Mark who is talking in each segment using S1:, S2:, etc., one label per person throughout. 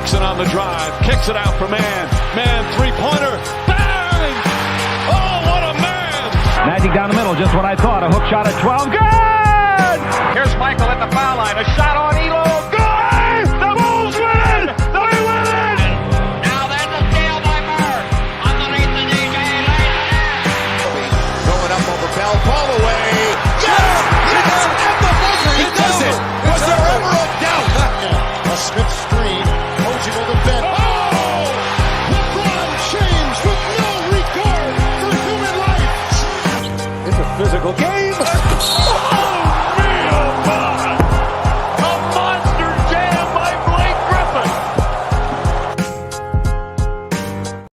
S1: Jackson on the drive, kicks it out for Man. Man, three-pointer, bang! Oh, what a man!
S2: Magic down the middle, just what I thought. A hook shot at 12, good!
S3: Here's Michael at the foul line, a shot on Elo, good! The Bulls win it! They win it!
S4: Now there's a steal by Murr. Underneath the DJ,
S5: Going up over Bell, ball away. Yes! Yes! At the buzzer, he does it! Was there ever a doubt? A Smith screen. Posey will defend. Oh! LeBron James with no regard for human life.
S1: It's a physical game. Oh, man, oh, my. A monster jam by Blake Griffin.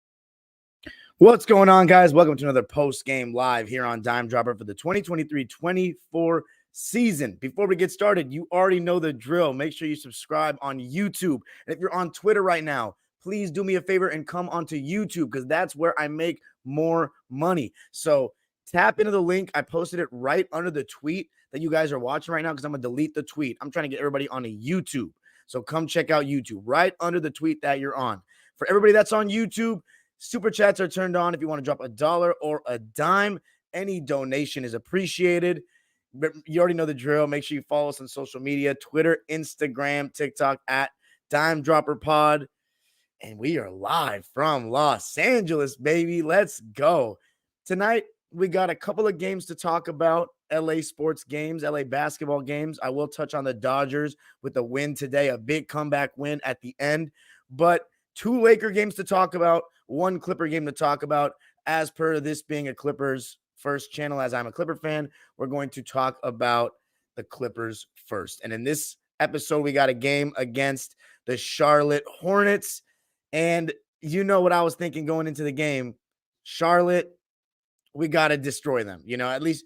S6: What's going on, guys? Welcome to another post-game live here on Dime Dropper for the 2023-24 season. Before we get started, you already know the drill. Make sure you subscribe on YouTube. And if you're on Twitter right now, please do me a favor and come onto YouTube because that's where I make more money. So tap into the link. I posted it right under the tweet that you guys are watching right now because I'm going to delete the tweet. I'm trying to get everybody on a YouTube. So come check out YouTube right under the tweet that you're on. For everybody that's on YouTube, Super chats are turned on. If you want to drop $1 or a dime, any donation is appreciated. But you already know the drill. Make sure you follow us on social media, Twitter, Instagram, TikTok at Dime Dropper Pod. And we are live from Los Angeles, baby. Let's go. Tonight, we got a couple of games to talk about. LA sports games, LA basketball games. I will touch on the Dodgers with a win today, a big comeback win at the end. But 2 Laker games to talk about, 1 Clipper game to talk about. As per this being a Clippers first channel, as I'm a Clipper fan, we're going to talk about the Clippers first. And in this episode, we got a game against the Charlotte Hornets. And you know what I was thinking going into the game. Charlotte, we got to destroy them. You know, at least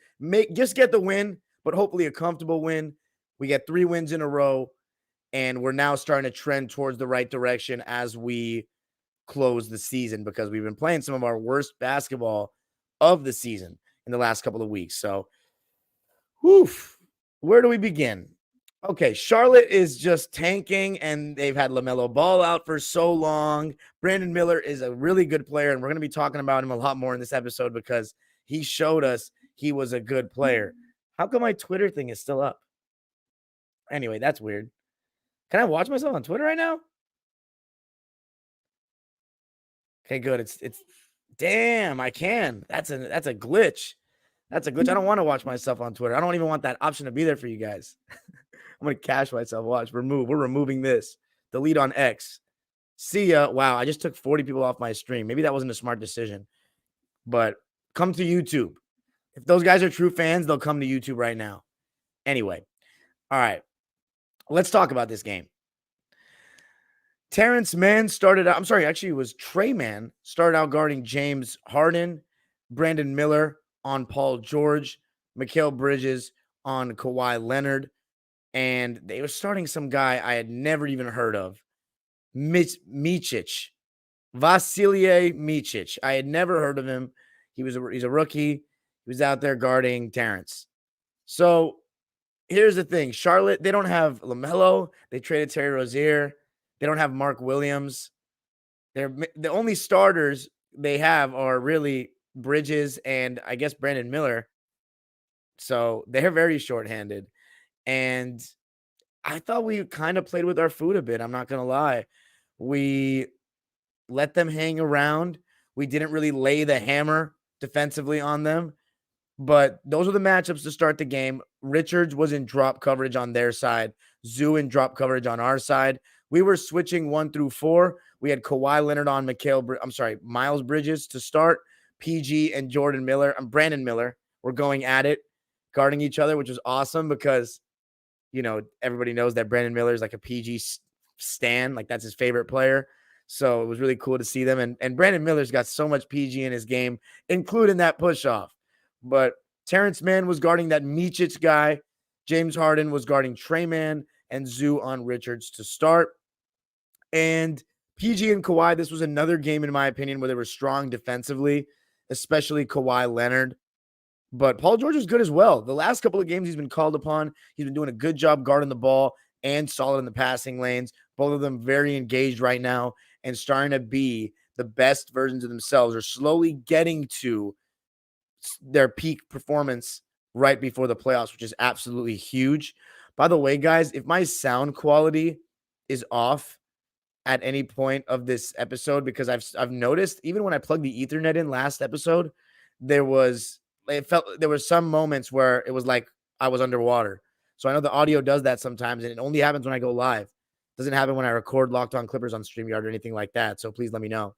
S6: just get the win, but hopefully a comfortable win. We get 3 wins in a row. And we're now starting to trend towards the right direction as we close the season because we've been playing some of our worst basketball of the season in the last couple of weeks. So, where do we begin? Okay, Charlotte is just tanking, and they've had LaMelo Ball out for so long. Brandon Miller is a really good player, and we're going to be talking about him a lot more in this episode because he showed us he was a good player. How come my Twitter thing is still up? Anyway, that's weird. Can I watch myself on Twitter right now? Okay, good. It's damn, I can. That's a glitch. That's a glitch. I don't want to watch myself on Twitter. I don't even want that option to be there for you guys. I'm going to cache myself. Watch, remove. We're removing this. Delete on X. See ya. Wow, I just took 40 people off my stream. Maybe that wasn't a smart decision. But come to YouTube. If those guys are true fans, they'll come to YouTube right now. Anyway. All right. Let's talk about this game. Terrence Mann started out, it was Trey Mann started out guarding James Harden, Brandon Miller on Paul George, Mikal Bridges on Kawhi Leonard, and they were starting some guy I had never even heard of, Micic, Vasilije Micic. I had never heard of him. He's a rookie. He was out there guarding Terrence. So here's the thing. Charlotte, they don't have LaMelo. They traded Terry Rozier. They don't have Mark Williams. The only starters they have are really Bridges and I guess Brandon Miller. So they're very shorthanded. And I thought we kind of played with our food a bit. I'm not going to lie. We let them hang around. We didn't really lay the hammer defensively on them. But those are the matchups to start the game. Richards was in drop coverage on their side. Zoo in drop coverage on our side. We were switching 1 through 4. We had Kawhi Leonard on Miles Bridges to start. PG and Brandon Miller were going at it, guarding each other, which was awesome because, you know, everybody knows that Brandon Miller is like a PG stan. Like that's his favorite player. So it was really cool to see them. And Brandon Miller's got so much PG in his game, including that push-off. But Terrence Mann was guarding that Micic guy. James Harden was guarding Trey Mann and Zoo on Richards to start. And PG and Kawhi, this was another game, in my opinion, where they were strong defensively, especially Kawhi Leonard. But Paul George is good as well. The last couple of games he's been called upon, he's been doing a good job guarding the ball. and solid in the passing lanes. Both of them very engaged right now and starting to be the best versions of themselves, or slowly getting to their peak performance right before the playoffs, which is absolutely huge. By the way, guys, if my sound quality is off at any point of this episode, because I've noticed even when I plugged the Ethernet in last episode, there was some moments where it was like I was underwater. So I know the audio does that sometimes, and it only happens when I go live. It doesn't happen when I record Locked On Clippers on StreamYard or anything like that. So please let me know.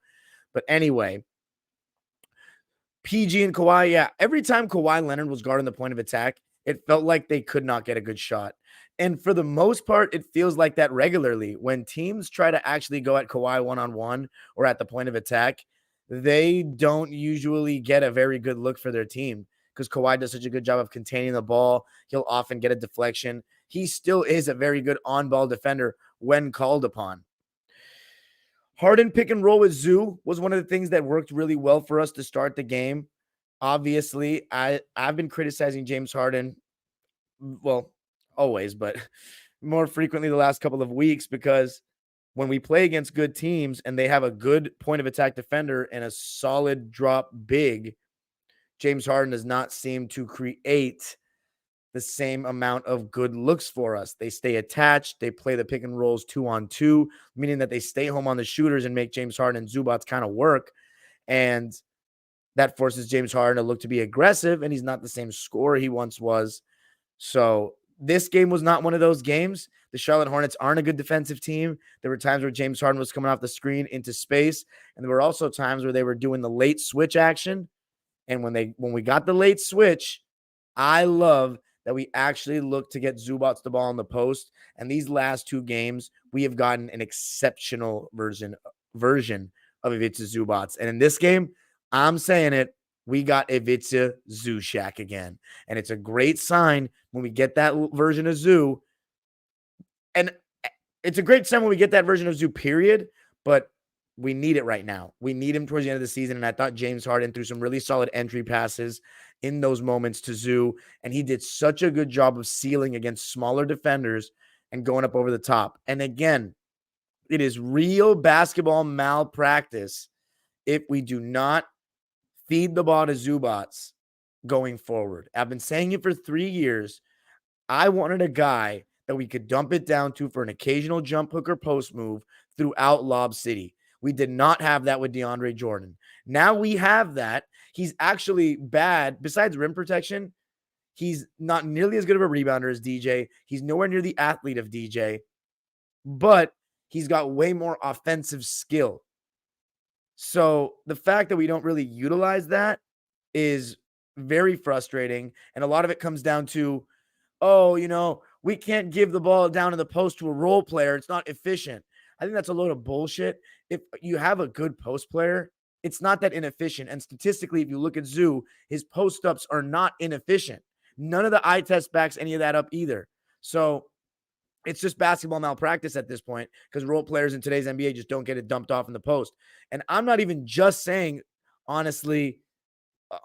S6: But anyway, PG and Kawhi, yeah, every time Kawhi Leonard was guarding the point of attack, it felt like they could not get a good shot. And for the most part, it feels like that regularly. When teams try to actually go at Kawhi one-on-one or at the point of attack, they don't usually get a very good look for their team because Kawhi does such a good job of containing the ball. He'll often get a deflection. He still is a very good on-ball defender when called upon. Harden pick and roll with Zoo was one of the things that worked really well for us to start the game. Obviously, I've been criticizing James Harden, well, always, but more frequently the last couple of weeks, because when we play against good teams and they have a good point of attack defender and a solid drop big, James Harden does not seem to create the same amount of good looks for us. They stay attached. They play the pick and rolls 2-on-2, meaning that they stay home on the shooters and make James Harden and Zubac kind of work. And that forces James Harden to look to be aggressive, and he's not the same scorer he once was. So this game was not one of those games. The Charlotte Hornets aren't a good defensive team. There were times where James Harden was coming off the screen into space, and there were also times where they were doing the late switch action. And when we got the late switch, I love that we actually looked to get Zubac the ball on the post. And these last two games, we have gotten an exceptional version of Ivica Zubac. And in this game, I'm saying it, we got Ivica Zushak again. And it's a great sign when we get that version of Zoo. And it's a great sign when we get that version of Zoo, period. But we need it right now. We need him towards the end of the season. And I thought James Harden threw some really solid entry passes in those moments to Zoo. And he did such a good job of sealing against smaller defenders and going up over the top. And again, it is real basketball malpractice if we do not feed the ball to Zubac going forward. I've been saying it for 3 years. I wanted a guy that we could dump it down to for an occasional jump hook or post move throughout Lob City. We did not have that with DeAndre Jordan. Now we have that. He's actually bad. Besides rim protection, he's not nearly as good of a rebounder as DJ. He's nowhere near the athlete of DJ, but he's got way more offensive skill. So the fact that we don't really utilize that is very frustrating. And a lot of it comes down to, we can't give the ball down in the post to a role player. It's not efficient. I think that's a load of bullshit. If you have a good post player, it's not that inefficient. And statistically, if you look at Zoo, his post-ups are not inefficient. None of the eye test backs any of that up either. So it's just basketball malpractice at this point because role players in today's NBA just don't get it dumped off in the post. And I'm not even just saying, honestly,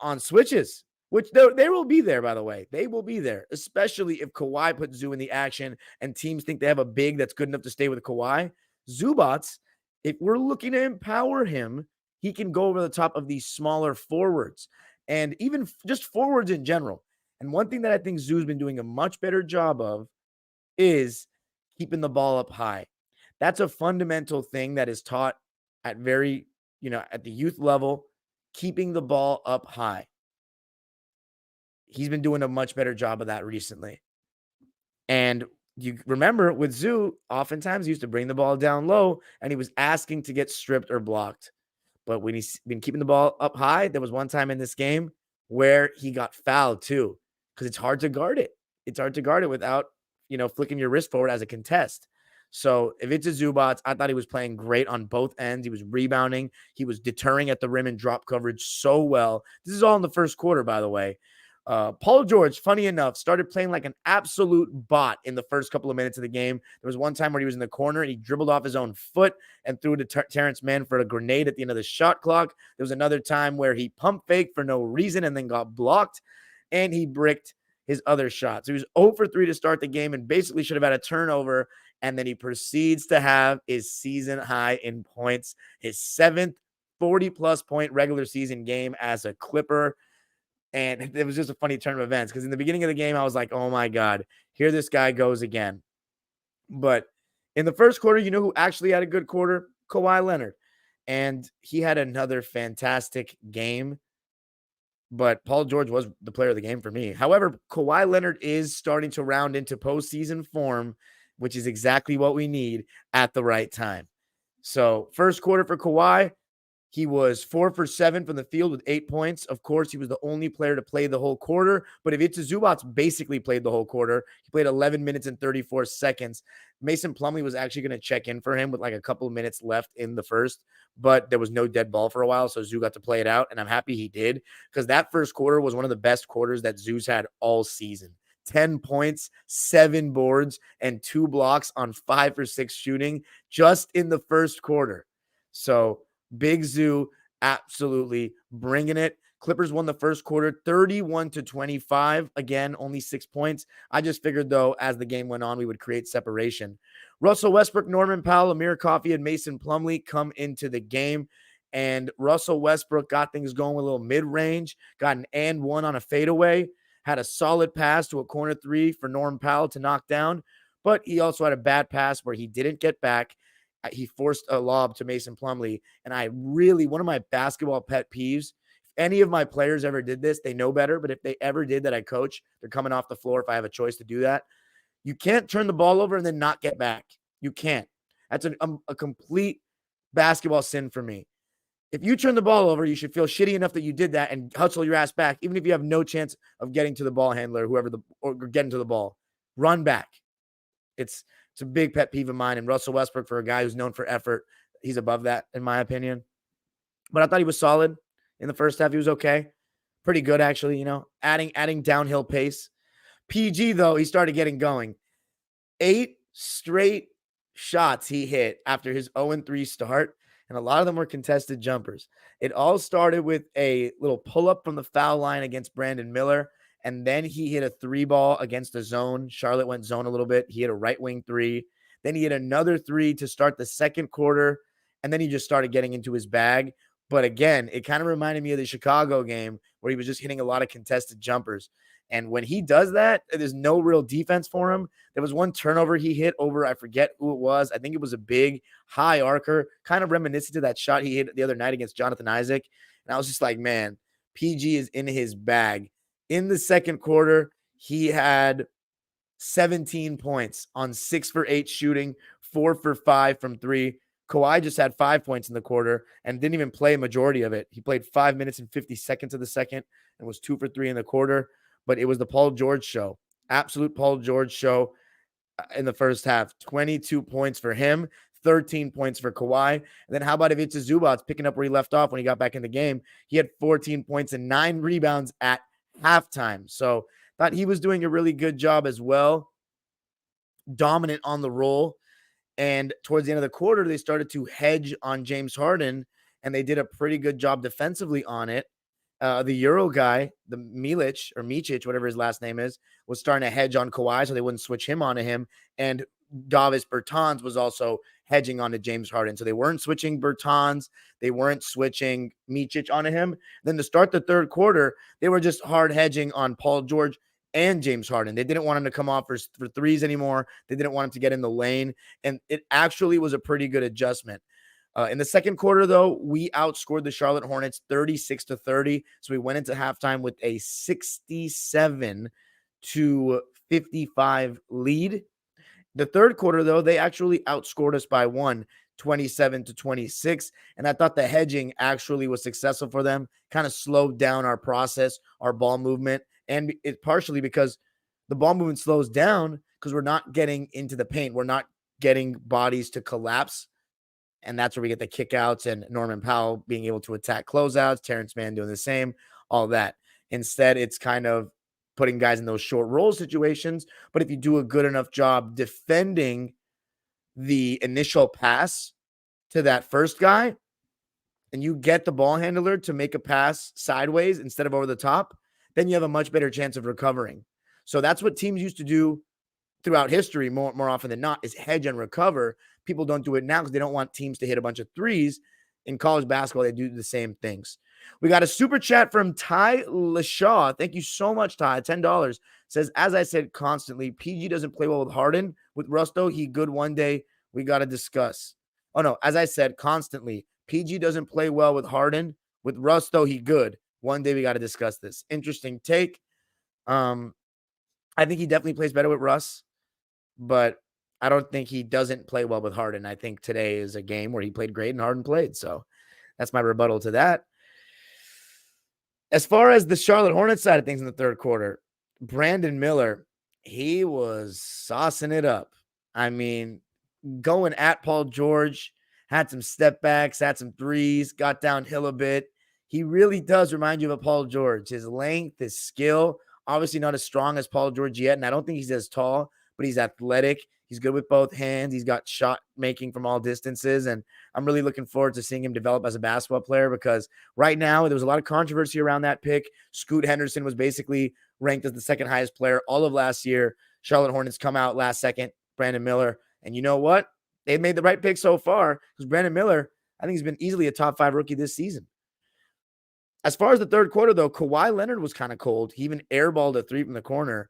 S6: on switches, which they will be there, by the way. They will be there, especially if Kawhi puts Zoo in the action and teams think they have a big that's good enough to stay with Kawhi. Zubac, if we're looking to empower him, he can go over the top of these smaller forwards and even just forwards in general. And one thing that I think Zoo's been doing a much better job of is keeping the ball up high. That's a fundamental thing that is taught at at the youth level, keeping the ball up high. He's been doing a much better job of that recently. And you remember with Zoo, oftentimes he used to bring the ball down low and he was asking to get stripped or blocked. But when he's been keeping the ball up high, there was one time in this game where he got fouled too, because it's hard to guard it. It's hard to guard it without, flicking your wrist forward as a contest. So if it's a Zubac, I thought he was playing great on both ends. He was rebounding. He was deterring at the rim and drop coverage so well. This is all in the first quarter, by the way. Paul George, funny enough, started playing like an absolute bot in the first couple of minutes of the game. There was one time where he was in the corner and he dribbled off his own foot and threw it to Terrence Mann for a grenade at the end of the shot clock. There was another time where he pump faked for no reason and then got blocked, and he bricked his other shots. He was 0 for 3 to start the game and basically should have had a turnover. And then he proceeds to have his season high in points, his 7th 40-plus point regular season game as a Clipper. And it was just a funny turn of events because in the beginning of the game, I was like, oh my God, here this guy goes again. But in the first quarter, you know who actually had a good quarter? Kawhi Leonard. And he had another fantastic game. But Paul George was the player of the game for me. However, Kawhi Leonard is starting to round into postseason form, which is exactly what we need at the right time. So first quarter for Kawhi, he was 4 for 7 from the field with 8 points. Of course, he was the only player to play the whole quarter. But Ivica Zubac basically played the whole quarter. He played 11 minutes and 34 seconds. Mason Plumlee was actually going to check in for him with like a couple of minutes left in the first. But there was no dead ball for a while, so Zoo got to play it out. And I'm happy he did because that first quarter was one of the best quarters that Zoo's had all season. 10 points, 7 boards, and 2 blocks on 5 for 6 shooting just in the first quarter. So Big Zoo absolutely bringing it. Clippers won the first quarter 31-25. Again, only 6 points. I just figured, though, as the game went on, we would create separation. Russell Westbrook, Norman Powell, Amir Coffey, and Mason Plumlee come into the game. And Russell Westbrook got things going with a little mid-range, got an and one on a fadeaway, had a solid pass to a corner 3 for Norm Powell to knock down. But he also had a bad pass where he didn't get back. He forced a lob to Mason Plumlee. And one of my basketball pet peeves, if any of my players ever did this, they know better. But if they ever did that I coach, they're coming off the floor if I have a choice to do that. You can't turn the ball over and then not get back. You can't. That's a complete basketball sin for me. If you turn the ball over, you should feel shitty enough that you did that and hustle your ass back, even if you have no chance of getting to the ball handler, or getting to the ball. Run back. It's a big pet peeve of mine. And Russell Westbrook, for a guy who's known for effort, he's above that, in my opinion. But I thought he was solid in the first half. He was okay. Pretty good, actually, adding downhill pace. PG, though, he started getting going. 8 straight shots he hit after his 0-3 start, and a lot of them were contested jumpers. It all started with a little pull-up from the foul line against Brandon Miller, and then he hit a 3-ball against the zone. Charlotte went zone a little bit. He hit a right wing 3. Then he hit another 3 to start the second quarter, and then he just started getting into his bag. But again, it kind of reminded me of the Chicago game where he was just hitting a lot of contested jumpers. And when he does that, there's no real defense for him. There was one turnover he hit over, I forget who it was. I think it was a big high arcer, kind of reminiscent to that shot he hit the other night against Jonathan Isaac. And I was just like, man, PG is in his bag. In the second quarter, he had 17 points on 6 for 8 shooting, 4 for 5 from 3. Kawhi just had 5 points in the quarter and didn't even play a majority of it. He played 5 minutes and 50 seconds of the second and was 2 for 3 in the quarter. But it was the Paul George show. Absolute Paul George show in the first half. 22 points for him, 13 points for Kawhi. And then how about Ivica Zubac picking up where he left off when he got back in the game? He had 14 points and 9 rebounds at halftime. So thought he was doing a really good job as well. Dominant on the roll. And towards the end of the quarter, they started to hedge on James Harden, and they did a pretty good job defensively on it. The Euro guy, the Micic, whatever his last name is, was starting to hedge on Kawhi so they wouldn't switch him onto him. And Davis Bertans was also hedging onto James Harden. So they weren't switching Bertans. They weren't switching Micic onto him. Then to start the third quarter, they were just hard hedging on Paul George and James Harden. They didn't want him to come off for threes anymore. They didn't want him to get in the lane. And it actually was a pretty good adjustment. In the second quarter, though, we outscored the Charlotte Hornets 36-30. So we went into halftime with a 67-55 lead. The third quarter, though, they actually outscored us by 27-26. And I thought the hedging actually was successful for them, kind of slowed down our process, our ball movement. And it's partially because the ball movement slows down because we're not getting into the paint. We're not getting bodies to collapse. And that's where we get the kickouts and Norman Powell being able to attack closeouts, Terrence Mann doing the same, all that. Instead, it's kind of putting guys in those short roll situations. But if you do a good enough job defending the initial pass to that first guy, and you get the ball handler to make a pass sideways instead of over the top, then you have a much better chance of recovering. So that's what teams used to do throughout history more often than not, is hedge and recover. People don't do it now because they don't want teams to hit a bunch of threes. In college basketball, they do the same things. We got a super chat from Ty Lashaw. Thank you so much, Ty. $10. Says, as I said constantly, PG doesn't play well with Harden. With Rusto, he good one day. We got to discuss. Oh, no. As I said constantly, PG doesn't play well with Harden. With Rusto, he good. One day we got to discuss this. Interesting take. I think he definitely plays better with Russ, but I don't think he doesn't play well with Harden. I think today is a game where he played great and Harden played. So that's my rebuttal to that. As far as the Charlotte Hornets side of things in the third quarter, Brandon Miller, he was saucing it up. I mean, going at Paul George, had some step backs, had some threes, got downhill a bit. He really does remind you of a Paul George. His length, his skill, obviously not as strong as Paul George yet, and I don't think he's as tall, but he's athletic. He's good with both hands. He's got shot making from all distances, and I'm really looking forward to seeing him develop as a basketball player because right now there was a lot of controversy around that pick. Scoot Henderson was basically ranked as the second highest player all of last year. Charlotte Hornets come out last second, Brandon Miller, and you know what? They've made the right pick so far because Brandon Miller, I think he's been easily a top 5 rookie this season. As far as the third quarter, though, Kawhi Leonard was kind of cold. He even airballed a 3 from the corner.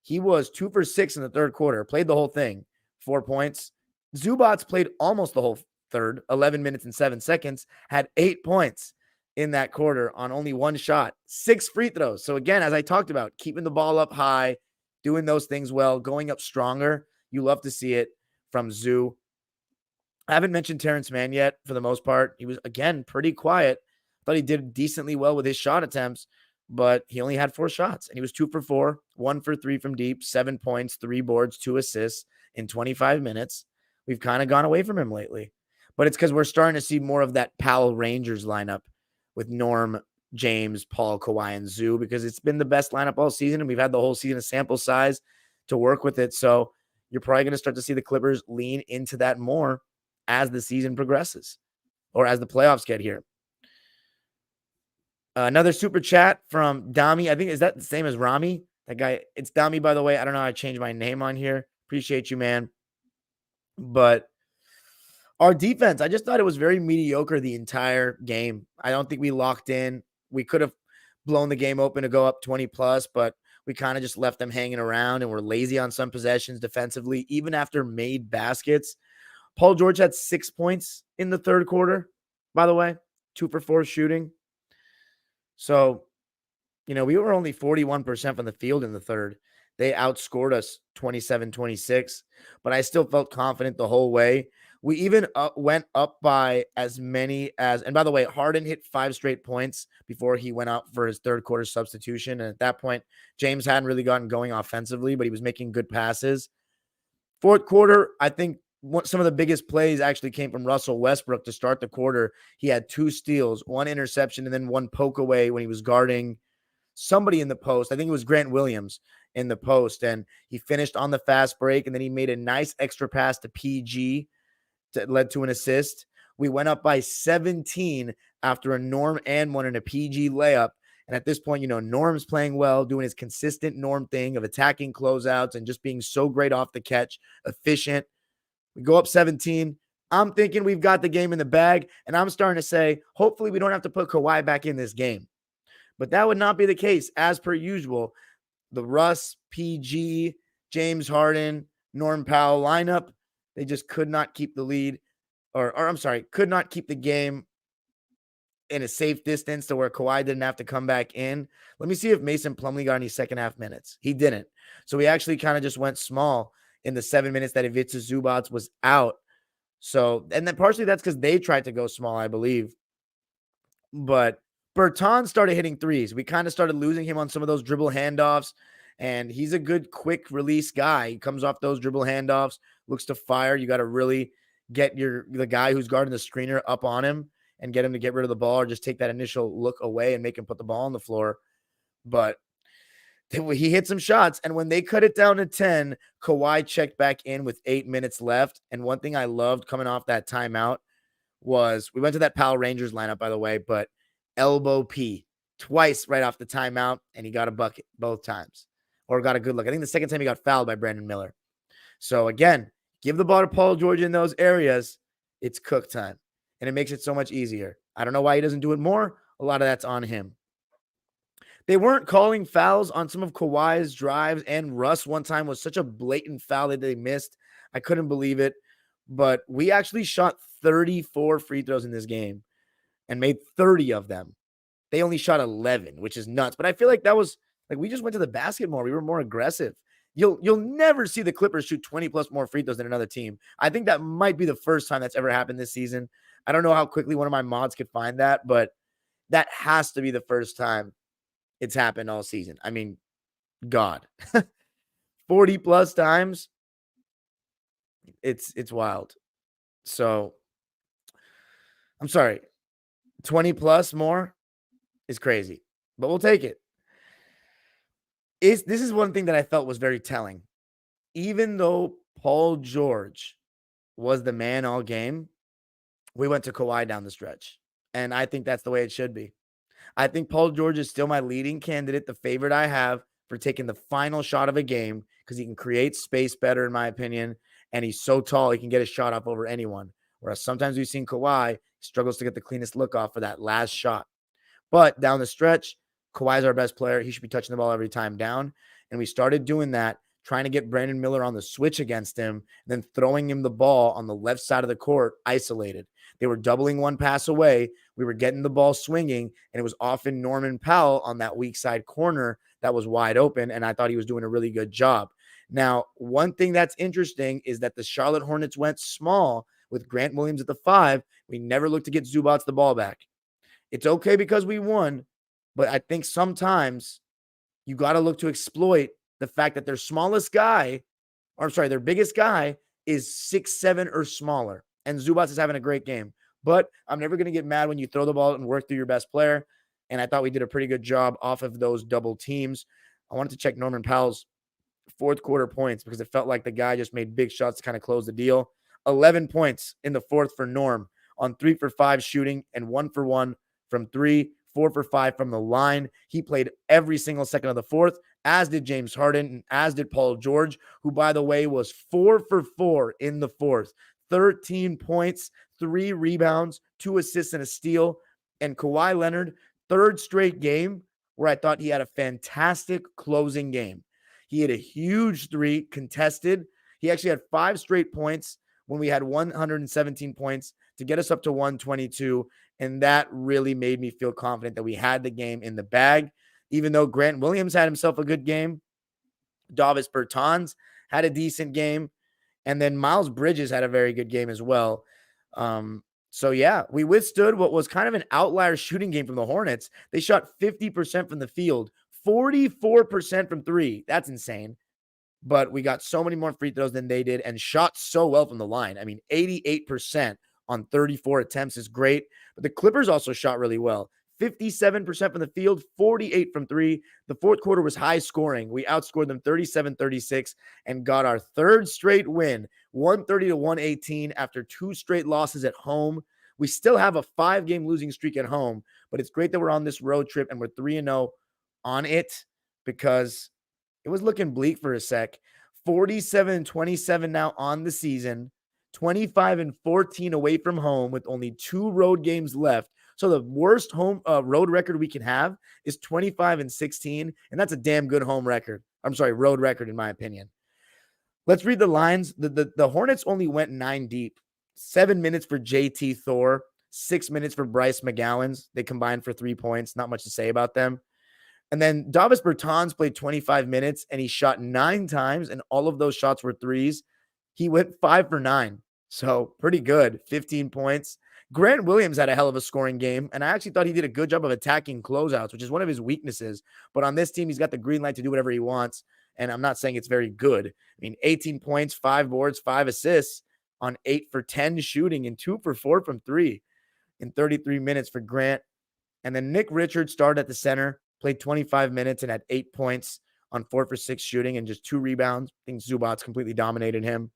S6: He was 2 for 6 in the third quarter, played the whole thing, 4 points. Zubats played almost the whole third, 11 minutes and 7 seconds, had 8 points in that quarter on only 1 shot, 6 free throws. So again, as I talked about, keeping the ball up high, doing those things well, going up stronger. You love to see it from Zoo. I haven't mentioned Terrence Mann yet for the most part. He was, again, pretty quiet. Thought he did decently well with his shot attempts, but he only had 4 shots, and he was 2 for 4, 1 for 3 from deep, 7 points, 3 boards, 2 assists in 25 minutes. We've kind of gone away from him lately, but it's because we're starting to see more of that Powell Rangers lineup with Norm, James, Paul, Kawhi, and Zoo, because it's been the best lineup all season, and we've had the whole season of sample size to work with it. So you're probably going to start to see the Clippers lean into that more as the season progresses or as the playoffs get here. Another super chat from Dami. I think, is that the same as Rami? That guy, it's Dami, by the way. I don't know how I changed my name on here. Appreciate you, man. But our defense, I just thought it was very mediocre the entire game. I don't think we locked in. We could have blown the game open to go up 20 plus, but we kind of just left them hanging around and were lazy on some possessions defensively, even after made baskets. Paul George had 6 points in the third quarter, by the way, 2 for 4 shooting. So, you know, we were only 41% from the field in the third. They outscored us 27-26, but I still felt confident the whole way. We even went up by as many as, and by the way, Harden hit 5 straight points before he went out for his third quarter substitution. And at that point, James hadn't really gotten going offensively, but he was making good passes. Fourth quarter, I think some of the biggest plays actually came from Russell Westbrook to start the quarter. He had 2 steals, 1 interception, and then 1 poke away when he was guarding somebody in the post. I think it was Grant Williams in the post, and he finished on the fast break, and then he made a nice extra pass to PG that led to an assist. We went up by 17 after a Norm and 1 in a PG layup. And at this point, you know, Norm's playing well, doing his consistent Norm thing of attacking closeouts and just being so great off the catch, efficient. We go up 17. I'm thinking we've got the game in the bag, and I'm starting to say, hopefully we don't have to put Kawhi back in this game. But that would not be the case. As per usual, the Russ, PG, James Harden, Norm Powell lineup, they just could not keep the lead, could not keep the game in a safe distance to where Kawhi didn't have to come back in. Let me see if Mason Plumlee got any second half minutes. He didn't. So we actually kind of just went small in the 7 minutes that Ivica Zubac was out. So, and then partially that's because they tried to go small, I believe. But Bertans started hitting threes. We kind of started losing him on some of those dribble handoffs, and he's a good quick release guy. He comes off those dribble handoffs, looks to fire. You got to really get the guy who's guarding the screener up on him and get him to get rid of the ball or just take that initial look away and make him put the ball on the floor. But he hit some shots, and when they cut it down to 10, Kawhi checked back in with 8 minutes left. And one thing I loved coming off that timeout was we went to that Powell Rangers lineup, by the way, but elbow P twice right off the timeout, and he got a bucket both times. or got a good look. I think the second time he got fouled by Brandon Miller. So again, give the ball to Paul George in those areas. It's cook time, and it makes it so much easier. I don't know why he doesn't do it more. A lot of that's on him. They weren't calling fouls on some of Kawhi's drives, and Russ one time was such a blatant foul that they missed. I couldn't believe it. But we actually shot 34 free throws in this game and made 30 of them. They only shot 11, which is nuts. But I feel like that was like we just went to the basket more. We were more aggressive. You'll never see the Clippers shoot 20 plus more free throws than another team. I think that might be the first time that's ever happened this season. I don't know how quickly one of my mods could find that, but that has to be the first time it's happened all season. I mean, God, 40 plus times. It's wild. So I'm sorry, 20 plus more is crazy, but we'll take it. This is one thing that I felt was very telling. Even though Paul George was the man all game, we went to Kawhi down the stretch. And I think that's the way it should be. I think Paul George is still my leading candidate, the favorite I have for taking the final shot of a game because he can create space better, in my opinion. And he's so tall, he can get a shot off over anyone. Whereas sometimes we've seen Kawhi struggles to get the cleanest look off for that last shot. But down the stretch, Kawhi's our best player. He should be touching the ball every time down. And we started doing that, trying to get Brandon Miller on the switch against him, then throwing him the ball on the left side of the court, isolated. They were doubling one pass away. We were getting the ball swinging, and it was often Norman Powell on that weak side corner that was wide open, and I thought he was doing a really good job. Now, one thing that's interesting is that the Charlotte Hornets went small with Grant Williams at the 5. We never looked to get Zubac the ball back. It's okay because we won, but I think sometimes you got to look to exploit the fact that their smallest guy, or I'm sorry, their biggest guy is 6'7" or smaller. And Zubac is having a great game. But I'm never going to get mad when you throw the ball and work through your best player. And I thought we did a pretty good job off of those double teams. I wanted to check Norman Powell's fourth quarter points because it felt like the guy just made big shots to kind of close the deal. 11 points in the fourth for Norm on 3 for 5 shooting and 1 for 1 from 3, 4 for 5 from the line. He played every single second of the fourth, as did James Harden, and as did Paul George, who, by the way, was 4 for 4 in the fourth. 13 points, 3 rebounds, 2 assists and a steal. And Kawhi Leonard, third straight game where I thought he had a fantastic closing game. He had a huge 3 contested. He actually had 5 straight points when we had 117 points to get us up to 122. And that really made me feel confident that we had the game in the bag. Even though Grant Williams had himself a good game, Davis Bertans had a decent game, and then Miles Bridges had a very good game as well. So yeah, we withstood what was kind of an outlier shooting game from the Hornets. They shot 50% from the field, 44% from 3. That's insane. But we got so many more free throws than they did and shot so well from the line. I mean, 88% on 34 attempts is great. But the Clippers also shot really well. 57% from the field, 48 from 3. The fourth quarter was high scoring. We outscored them 37-36 and got our third straight win, 130-118 after 2 straight losses at home. We still have a 5-game losing streak at home, but it's great that we're on this road trip and we're 3-0 on it because it was looking bleak for a sec. 47-27 now on the season, 25-14 away from home with only 2 road games left. So the worst home road record we can have is 25-16, and that's a damn good home record. I'm sorry, road record in my opinion. Let's read the lines. The Hornets only went 9 deep. 7 minutes for JT Thor, 6 minutes for Bryce McGowens. They combined for 3 points. Not much to say about them. And then Davis Bertans played 25 minutes, and he shot 9 times, and all of those shots were threes. He went 5 for 9. So pretty good, 15 points. Grant Williams had a hell of a scoring game, and I actually thought he did a good job of attacking closeouts, which is one of his weaknesses. But on this team, he's got the green light to do whatever he wants, and I'm not saying it's very good. I mean, 18 points, 5 boards, 5 assists on 8 for 10 shooting and 2 for 4 from 3 in 33 minutes for Grant. And then Nick Richards started at the center, played 25 minutes and had 8 points on 4 for 6 shooting and just 2 rebounds. I think Zubac completely dominated him.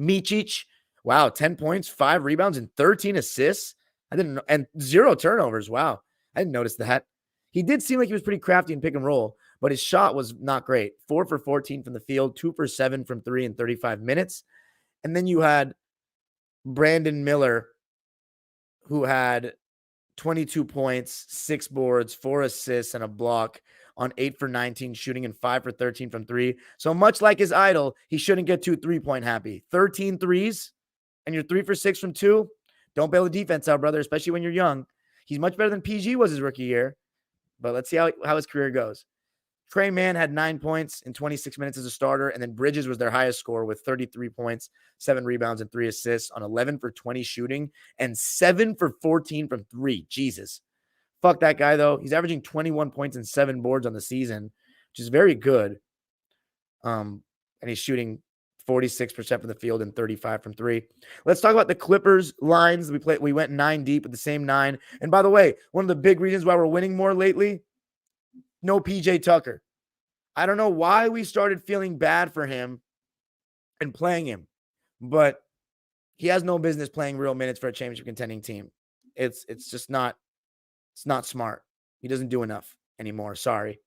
S6: Micic, wow, 10 points, 5 rebounds, and 13 assists. I didn't know, and 0 turnovers. Wow, I didn't notice that. He did seem like he was pretty crafty in pick and roll, but his shot was not great. 4 for 14 from the field, 2 for 7 from 3 in 35 minutes. And then you had Brandon Miller, who had 22 points, 6 boards, 4 assists, and a block on 8 for 19 shooting and 5 for 13 from 3. So much like his idol, he shouldn't get too 3-point happy. 13 threes, and you're 3 for 6 from 2. Don't bail the defense out, brother, especially when you're young. He's much better than PG was his rookie year, but let's see how his career goes. Trey Mann had 9 points in 26 minutes as a starter, and then Bridges was their highest scorer with 33 points, 7 rebounds, and 3 assists on 11 for 20 shooting and 7 for 14 from 3. Jesus. Fuck that guy, though. He's averaging 21 points and 7 boards on the season, which is very good. And he's shooting 46% from the field and 35 from 3. Let's talk about the Clippers lines. We went 9 deep with the same 9. And by the way, one of the big reasons why we're winning more lately, no PJ Tucker. I don't know why we started feeling bad for him and playing him, but he has no business playing real minutes for a championship contending team. It's just not, it's not smart. He doesn't do enough anymore. Sorry.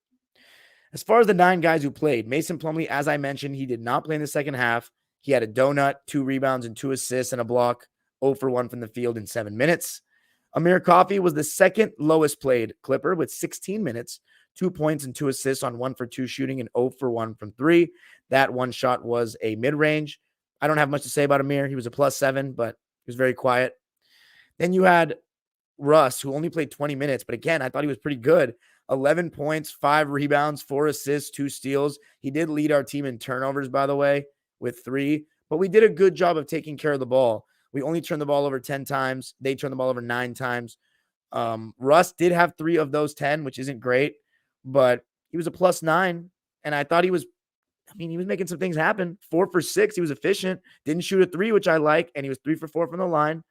S6: As far as the 9 guys who played, Mason Plumlee, as I mentioned, he did not play in the second half. He had a donut, 2 rebounds and 2 assists and a block, 0 for 1 from the field in 7 minutes. Amir Coffey was the second lowest played Clipper with 16 minutes, 2 points and 2 assists on 1 for 2 shooting and 0 for 1 from 3. That one shot was a mid-range. I don't have much to say about Amir. He was a +7, but he was very quiet. Then you had Russ, who only played 20 minutes, but again, I thought he was pretty good. 11 points, 5 rebounds, 4 assists, 2 steals. He did lead our team in turnovers, by the way, with 3, but we did a good job of taking care of the ball. We only turned the ball over 10 times. They turned the ball over 9 times. Russ did have 3 of those 10, which isn't great, but he was a +9, and I thought he was making some things happen. 4 for 6. He was efficient. Didn't shoot a 3, which I like, and he was 3 for 4 from the line.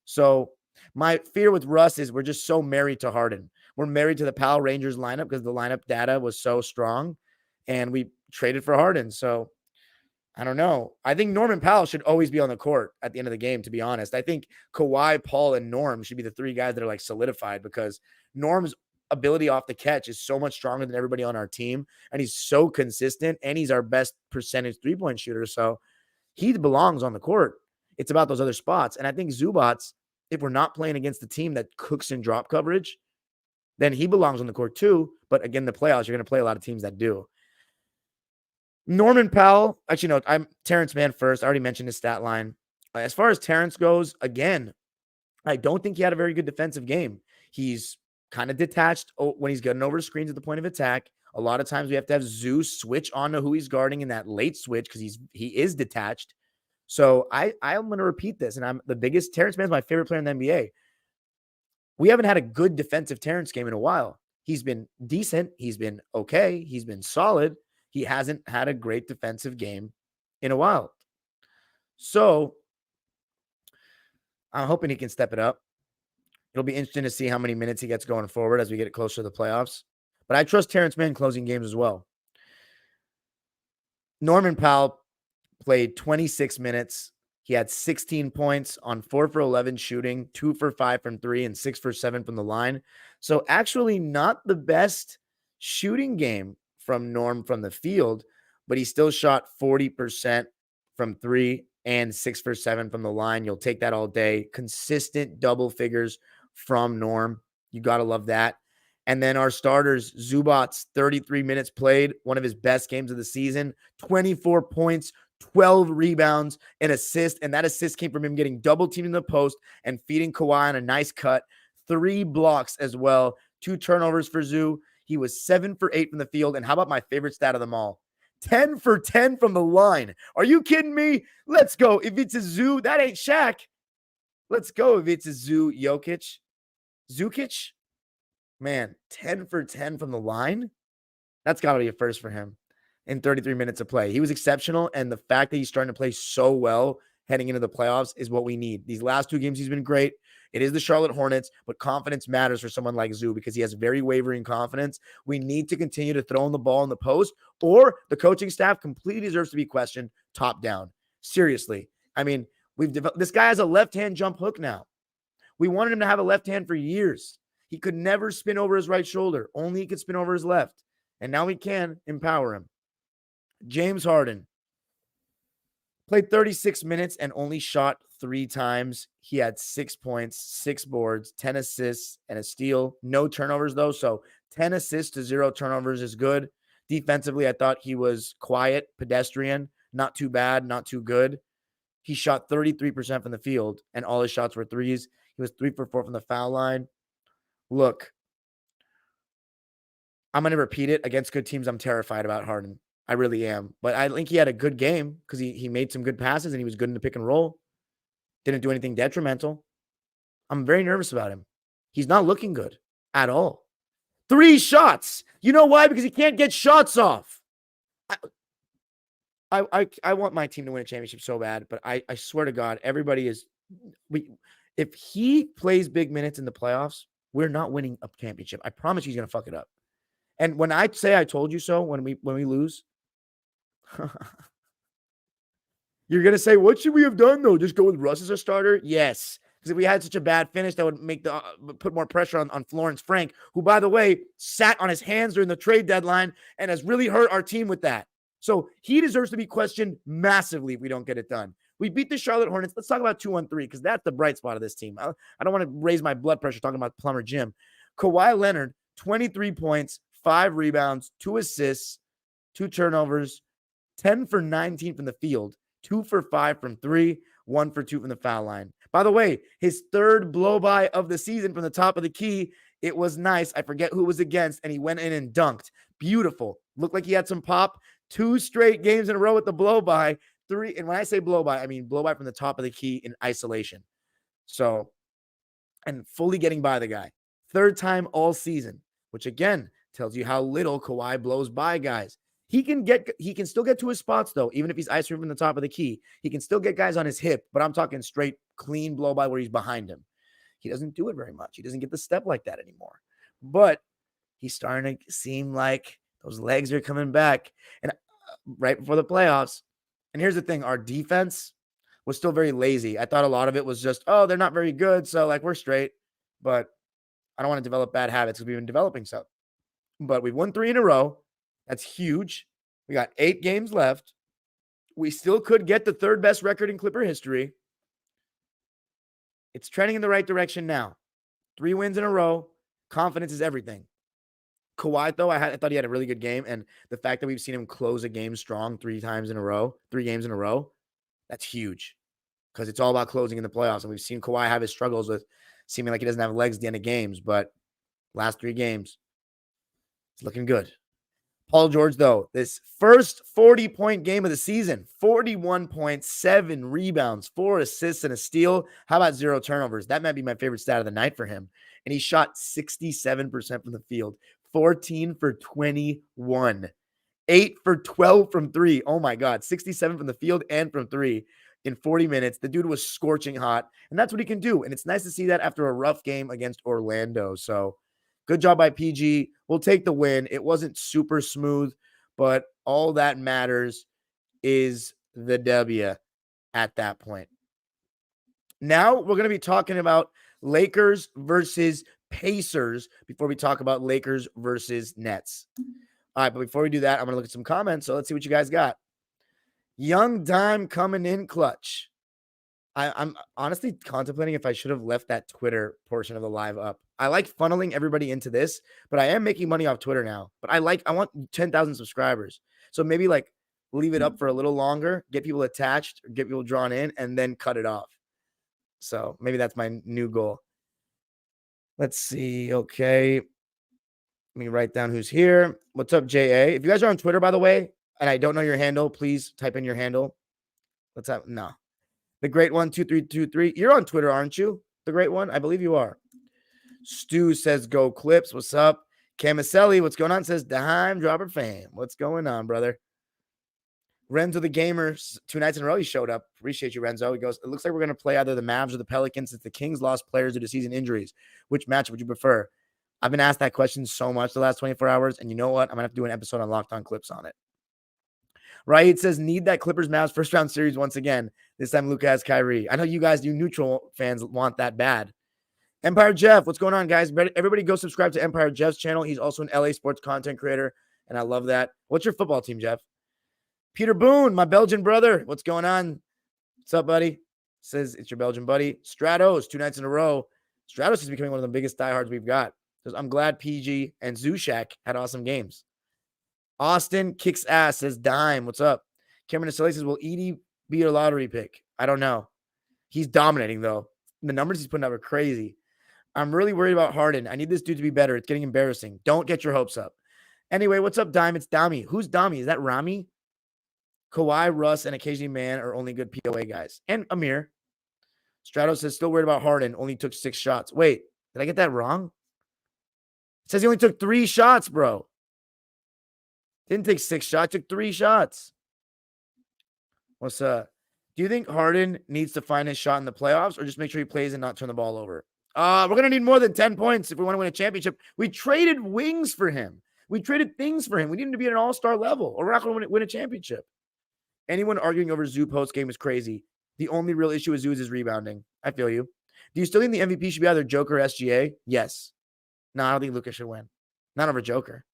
S6: So my fear with Russ is we're just so married to Harden. We're married to the Pal Rangers lineup because the lineup data was so strong, and we traded for Harden. So I don't know. I think Norman Powell should always be on the court at the end of the game, to be honest. I think Kawhi, Paul, and Norm should be the 3 guys that are like solidified because Norm's ability off the catch is so much stronger than everybody on our team, and he's so consistent, and he's our best percentage 3-point shooter. So he belongs on the court. It's about those other spots. And I think Zubats, if we're not playing against the team that cooks in drop coverage, then he belongs on the court too. But again, the playoffs, you're going to play a lot of teams that do. Norman Powell, actually, no, I'm Terrence Mann first. I already mentioned his stat line. As far as Terrence goes, again, I don't think he had a very good defensive game. He's kind of detached when he's getting over screens at the point of attack. A lot of times we have to have Zeus switch on to who he's guarding in that late switch because he is detached. So I'm going to repeat this, and I'm the biggest. Terrence Mann's my favorite player in the NBA. We haven't had a good defensive Terrence game in a while. He's been decent. He's been okay. He's been solid. He hasn't had a great defensive game in a while. So I'm hoping he can step it up. It'll be interesting to see how many minutes he gets going forward as we get closer to the playoffs. But I trust Terrence Mann closing games as well. Norman Powell played 26 minutes. He had 16 points on 4 for 11 shooting, 2 for 5 from 3, and 6 for 7 from the line. So actually not the best shooting game from Norm from the field, but he still shot 40% from 3 and 6 for 7 from the line. You'll take that all day. Consistent double figures from Norm. You got to love that. And then our starters, Zubats, 33 minutes played, one of his best games of the season, 24 points, 12 rebounds, an assist, and that assist came from him getting double teamed in the post and feeding Kawhi on a nice cut. 3 blocks as well, 2 turnovers for Zoo. He was 7 for 8 from the field, and how about my favorite stat of them all? 10 for 10 from the line. Are you kidding me? Let's go. If it's a Zoo, that ain't Shaq. Let's go if it's a Zoo Jokic. Zukic? Man, 10 for 10 from the line? That's got to be a first for him in 33 minutes of play. He was exceptional, and the fact that he's starting to play so well heading into the playoffs is what we need. These last 2 games, he's been great. It is the Charlotte Hornets, but confidence matters for someone like Zoo because he has very wavering confidence. We need to continue to throw him the ball in the post, or the coaching staff completely deserves to be questioned top down. Seriously. I mean, this guy has a left-hand jump hook now. We wanted him to have a left hand for years. He could never spin over his right shoulder. Only he could spin over his left. And now we can empower him. James Harden played 36 minutes and only shot 3 times. He had 6 points, 6 boards, 10 assists, and a steal. No turnovers, though. So 10 assists to 0 turnovers is good. Defensively, I thought he was quiet, pedestrian, not too bad, not too good. He shot 33% from the field, and all his shots were threes. He was 3 for 4 from the foul line. Look, I'm going to repeat it. Against good teams, I'm terrified about Harden. I really am. But I think he had a good game because he made some good passes and he was good in the pick and roll. Didn't do anything detrimental. I'm very nervous about him. He's not looking good at all. 3 shots. You know why? Because he can't get shots off. I want my team to win a championship so bad, but I swear to God, everybody is if he plays big minutes in the playoffs, we're not winning a championship. I promise he's gonna fuck it up. And when I say I told you so, when we lose, you're gonna say, what should we have done though? Just go with Russ as a starter? Yes. Because if we had such a bad finish, that would make put more pressure on Florence Frank, who, by the way, sat on his hands during the trade deadline and has really hurt our team with that. So he deserves to be questioned massively if we don't get it done. We beat the Charlotte Hornets. Let's talk about 2-1-3 because that's the bright spot of this team. I don't want to raise my blood pressure talking about Plumber Jim. Kawhi Leonard, 23 points, 5 rebounds, 2 assists, 2 turnovers, 10 for 19 from the field, 2 for 5 from 3, 1 for 2 from the foul line. By the way, his 3rd blow-by of the season from the top of the key. It was nice. I forget who it was against, and he went in and dunked. Beautiful. Looked like he had some pop. 2 straight games in a row with the blow-by. 3, and when I say blow-by, I mean blow-by from the top of the key in isolation. So, and fully getting by the guy. 3rd time all season, which again tells you how little Kawhi blows by guys. He can still get to his spots though, even if he's ice from the top of the key. He can still get guys on his hip, but I'm talking straight, clean blow-by where he's behind him. He doesn't do it very much. He doesn't get the step like that anymore. But he's starting to seem like those legs are coming back. And right before the playoffs. And here's the thing. Our defense was still very lazy. I thought a lot of it was just, oh, they're not very good. So like we're straight. But I don't want to develop bad habits because we've been developing some. But we've won 3 in a row. That's huge. We got 8 games left. We still could get the 3rd best record in Clipper history. It's trending in the right direction now. 3 wins in a row. Confidence is everything. Kawhi, though, I thought he had a really good game. And the fact that we've seen him close a game strong 3 games in a row, that's huge. Because it's all about closing in the playoffs. And we've seen Kawhi have his struggles with seeming like he doesn't have legs at the end of games. But last 3 games, it's looking good. Paul George, though, this first 40-point game of the season, 41 points, 7 rebounds, 4 assists, and a steal. How about 0 turnovers? That might be my favorite stat of the night for him. And he shot 67% from the field, 14 for 21, 8 for 12 from 3. Oh, my God, 67 from the field and from 3 in 40 minutes. The dude was scorching hot, and that's what he can do. And it's nice to see that after a rough game against Orlando. So good job by PG. We'll take the win. It wasn't super smooth, but all that matters is the W at that point. Now we're going to be talking about Lakers versus Pacers before we talk about Lakers versus Nets. All right, but before we do that, I'm going to look at some comments. So let's see what you guys got. Young Dime coming in clutch. I'm honestly contemplating if I should have left that Twitter portion of the live up. I like funneling everybody into this, but I am making money off Twitter now. But I want 10,000 subscribers. So maybe like leave it up for a little longer, get people attached, or get people drawn in, and then cut it off. So maybe that's my new goal. Let's see. Okay. Let me write down who's here. What's up, JA? If you guys are on Twitter, by the way, and I don't know your handle, please type in your handle. No. The Great One, 2323. You're on Twitter, aren't you? The Great One? I believe you are. Stu says, go Clips. What's up? Camicelli, what's going on? Says, Dime Dropper fam. What's going on, brother? Renzo the Gamer, 2 nights in a row, he showed up. Appreciate you, Renzo. He goes, it looks like we're going to play either the Mavs or the Pelicans since the Kings lost players due to season injuries. Which match would you prefer? I've been asked that question so much the last 24 hours, and you know what? I'm going to have to do an episode on Locked On Clips on it. Right? Says, need that Clippers-Mavs first-round series once again. This time, Luka has Kyrie. I know you guys, you neutral fans, want that bad. Empire Jeff, what's going on, guys? Everybody go subscribe to Empire Jeff's channel. He's also an LA sports content creator and I love that. What's your football team, Jeff? Peter Boone, my Belgian brother. What's going on? What's up, buddy? Says it's your Belgian buddy. Stratos, 2 nights in a row. Stratos is becoming one of the biggest diehards we've got. Says, I'm glad PG and Zushak had awesome games. Austin kicks ass, says Dime. What's up? Cameron Asili says, will Edie be a lottery pick? I don't know. He's dominating, though. The numbers he's putting up are crazy. I'm really worried about Harden. I need this dude to be better. It's getting embarrassing. Don't get your hopes up. Anyway, what's up, Dime? It's Dami. Who's Dami? Is that Rami? Kawhi, Russ, and occasionally Man are only good POA guys. And Amir. Stratos says, still worried about Harden. Only took 6 shots. Wait, did I get that wrong? It says he only took 3 shots, bro. Didn't take 6 shots. Took 3 shots. What's up? Do you think Harden needs to find his shot in the playoffs or just make sure he plays and not turn the ball over? We're going to need more than 10 points if we want to win a championship. We traded wings for him. We traded things for him. We need him to be at an all-star level or we're not going to win a championship. Anyone arguing over Zoo post game is crazy. The only real issue with Zoo is his rebounding. I feel you. Do you still think the MVP should be either Joker or SGA? Yes. No, I don't think Luka should win. Not over Joker.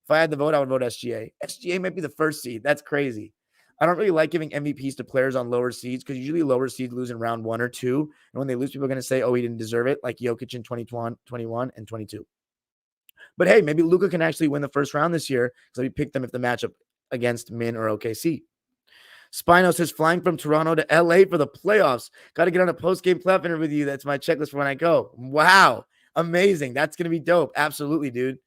S6: If I had the vote, I would vote SGA. SGA might be the first seed. That's crazy. I don't really like giving MVPs to players on lower seeds because usually lower seeds lose in round 1 or 2. And when they lose, people are going to say, oh, he didn't deserve it, like Jokic in 21, and 22. But hey, maybe Luka can actually win the first round this year because we picked them if the matchup against Min or OKC. Spino says, flying from Toronto to LA for the playoffs. Got to get on a post-game playoff interview with you. That's my checklist for when I go. Wow. Amazing. That's going to be dope. Absolutely, dude.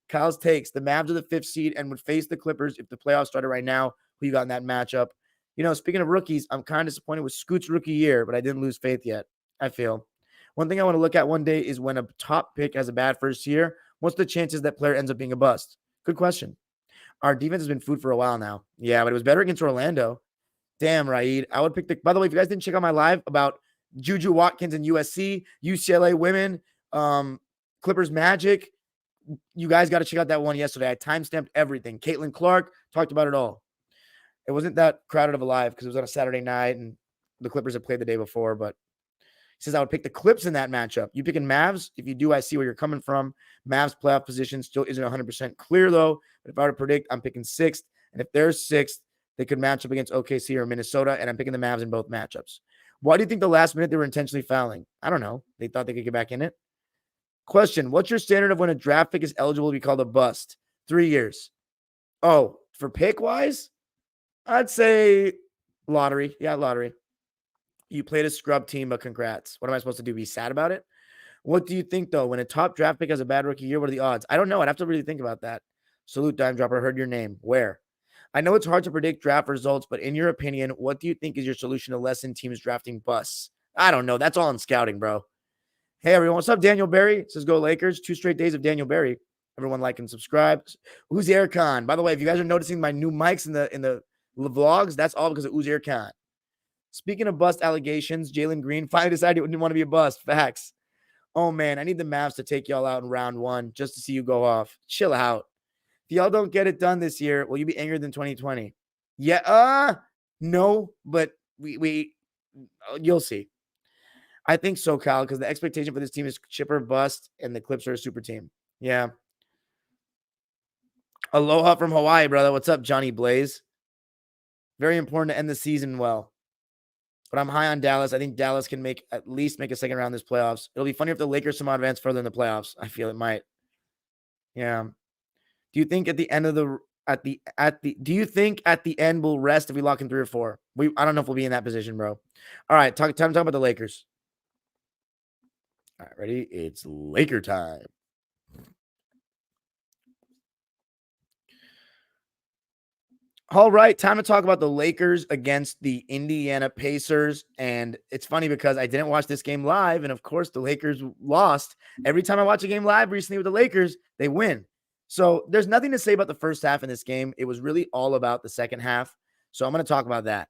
S6: Kyle's takes. The Mavs are the 5th seed and would face the Clippers if the playoffs started right now. Who you got in that matchup? You know, speaking of rookies, I'm kind of disappointed with Scoot's rookie year, but I didn't lose faith yet. I feel. One thing I want to look at one day is when a top pick has a bad first year, what's the chances that player ends up being a bust? Good question. Our defense has been food for a while now. Yeah, but it was better against Orlando. Damn, Raid. I would pick the. By the way, if you guys didn't check out my live about Juju Watkins and USC, UCLA women, Clippers Magic, you guys got to check out that one yesterday. I timestamped everything. Caitlin Clark talked about it all. It wasn't that crowded of a live because it was on a Saturday night and the Clippers had played the day before. But he says I would pick the Clips in that matchup. You picking Mavs? If you do, I see where you're coming from. Mavs playoff position still isn't 100% clear though. But if I were to predict, I'm picking 6th. And if they're 6th, they could match up against OKC or Minnesota, and I'm picking the Mavs in both matchups. Why do you think the last minute they were intentionally fouling? I don't know. They thought they could get back in it. Question, what's your standard of when a draft pick is eligible to be called a bust? 3 years. Oh, for pick-wise? I'd say lottery. Yeah, lottery. You played a scrub team, but congrats. What am I supposed to do? Be sad about it? What do you think, though? When a top draft pick has a bad rookie year, what are the odds? I don't know. I'd have to really think about that. Salute, Dime Dropper. I heard your name. Where? I know it's hard to predict draft results, but in your opinion, what do you think is your solution to lessen teams drafting busts? I don't know. That's all in scouting, bro. Hey, everyone. What's up, Daniel Berry? It says go Lakers. 2 straight days of Daniel Berry. Everyone like and subscribe. Uzair Khan. By the way, if you guys are noticing my new mics in the vlogs, that's all because of Uzair Khan. Speaking of bust allegations, Jalen Green finally decided he didn't want to be a bust. Facts. Oh, man. I need the Mavs to take y'all out in round 1 just to see you go off. Chill out. If y'all don't get it done this year, will you be angrier than 2020? Yeah, no, but you'll see. I think so, Kyle, because the expectation for this team is chipper bust, and the Clips are a super team. Yeah. Aloha from Hawaii, brother. What's up, Johnny Blaze? Very important to end the season well. But I'm high on Dallas. I think Dallas can at least make a second round this playoffs. It'll be funny if the Lakers somehow advance further in the playoffs. I feel it might. Yeah. Do you think at the end we'll rest if we lock in 3 or 4? I don't know if we'll be in that position, bro. All right, time to talk about the Lakers. All right, ready? It's Laker time. All right, time to talk about the Lakers against the Indiana Pacers. And it's funny because I didn't watch this game live, and of course the Lakers lost. Every time I watch a game live recently with the Lakers, they win. So there's nothing to say about the first half in this game. It was really all about the second half. So I'm going to talk about that.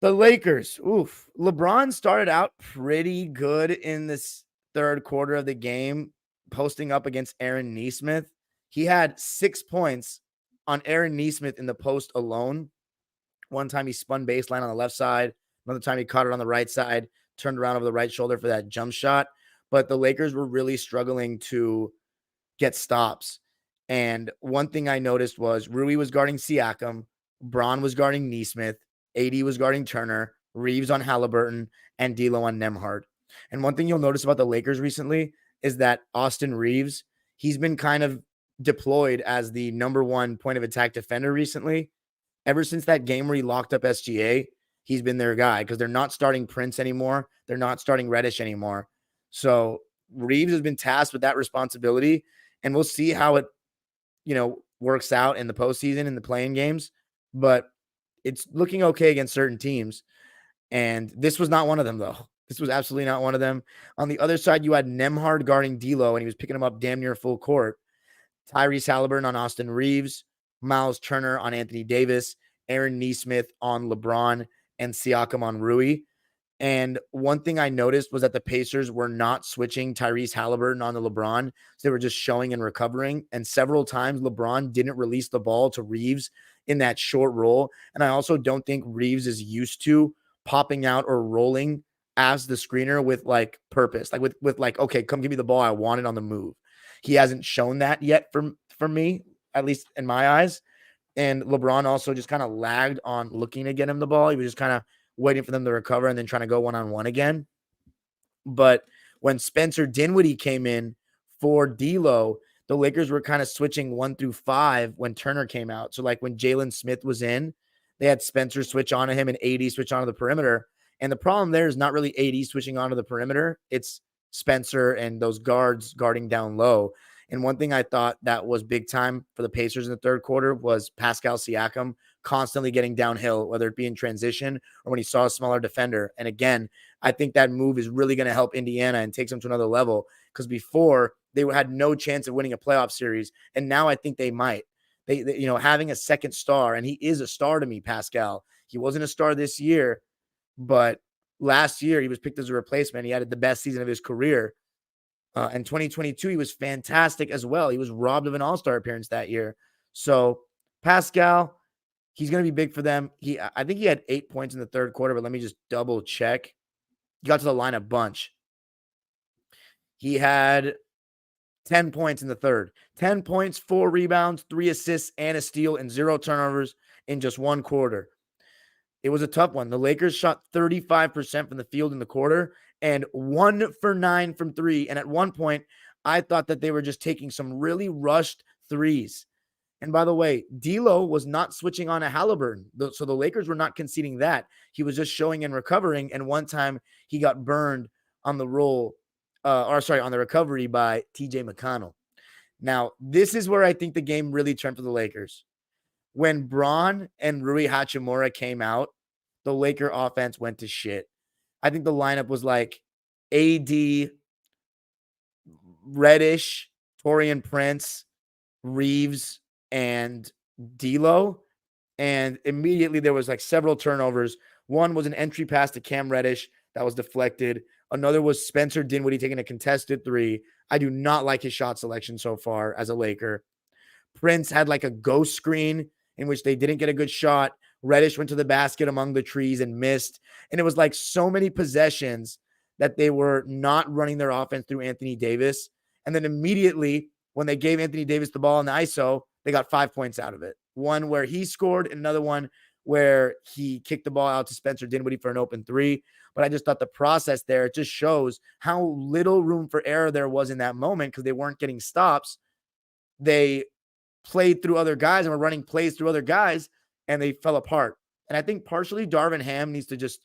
S6: The Lakers, LeBron started out pretty good in this third quarter of the game, posting up against Aaron Nesmith. He had 6 points on Aaron Nesmith in the post alone. One time he spun baseline on the left side. Another time he caught it on the right side, turned around over the right shoulder for that jump shot. But the Lakers were really struggling to get stops. And one thing I noticed was Rui was guarding Siakam, Braun was guarding Neesmith, AD was guarding Turner, Reeves on Halliburton, and D'Lo on Nembhard. And one thing you'll notice about the Lakers recently is that Austin Reeves, he's been kind of deployed as the number one point of attack defender recently. Ever since that game where he locked up SGA, he's been their guy because they're not starting Prince anymore. They're not starting Reddish anymore. So Reeves has been tasked with that responsibility, and we'll see how it, works out in the postseason in the playing games. But it's looking okay against certain teams. And this was not one of them, though. This was absolutely not one of them. On the other side, you had Nembhard guarding D'Lo, and he was picking him up damn near full court. Tyrese Halliburton on Austin Reeves, Miles Turner on Anthony Davis, Aaron Neesmith on LeBron, and Siakam on Rui. And one thing I noticed was that the Pacers were not switching Tyrese Halliburton onto LeBron. So they were just showing and recovering. And several times LeBron didn't release the ball to Reeves in that short roll. And I also don't think Reeves is used to popping out or rolling as the screener with like purpose, like with like, okay, come give me the ball. I want it on the move. He hasn't shown that yet for me, at least in my eyes. And LeBron also just kind of lagged on looking to get him the ball. He was just kind of waiting for them to recover and then trying to go one-on-one again. But when Spencer Dinwiddie came in for D'Lo, the Lakers were kind of switching 1 through 5 when Turner came out. So like when Jalen Smith was in, they had Spencer switch onto him and AD switch onto the perimeter. And the problem there is not really AD switching onto the perimeter. It's Spencer and those guards guarding down low. And one thing I thought that was big time for the Pacers in the third quarter was Pascal Siakam constantly getting downhill, whether it be in transition or when he saw a smaller defender. And again, I think that move is really going to help Indiana and takes them to another level, because before they had no chance of winning a playoff series. And now I think they might. They having a second star, and he is a star to me, Pascal. He wasn't a star this year, but last year he was picked as a replacement. He had the best season of his career. In 2022, he was fantastic as well. He was robbed of an all-star appearance that year. So Pascal, he's going to be big for them. I think he had 8 points in the third quarter, but let me just double check. He got to the line a bunch. He had 10 points in the third. 10 points, 4 rebounds, 3 assists, and a steal, and 0 turnovers in just one quarter. It was a tough one. The Lakers shot 35% from the field in the quarter and 1 for 9 from 3. And at one point, I thought that they were just taking some really rushed threes. And by the way, D'Lo was not switching on to Halliburton. So the Lakers were not conceding that. He was just showing and recovering. And one time he got burned on the roll, on the recovery by TJ McConnell. Now, this is where I think the game really turned for the Lakers. When Braun and Rui Hachimura came out, the Laker offense went to shit. I think the lineup was like AD, Reddish, Taurean Prince, Reeves, and D'Lo. And immediately there was like several turnovers. One was an entry pass to Cam Reddish that was deflected. Another was Spencer Dinwiddie taking a contested 3. I do not like his shot selection so far as a Laker. Prince had like a ghost screen in which they didn't get a good shot. Reddish went to the basket among the trees and missed. And it was like so many possessions that they were not running their offense through Anthony Davis. And then immediately when they gave Anthony Davis the ball in the ISO, they got 5 points out of it. One where he scored and another one where he kicked the ball out to Spencer Dinwiddie for an open 3. But I just thought the process there, it just shows how little room for error there was in that moment because they weren't getting stops. They played through other guys and were running plays through other guys, and they fell apart. And I think partially Darvin Ham needs to just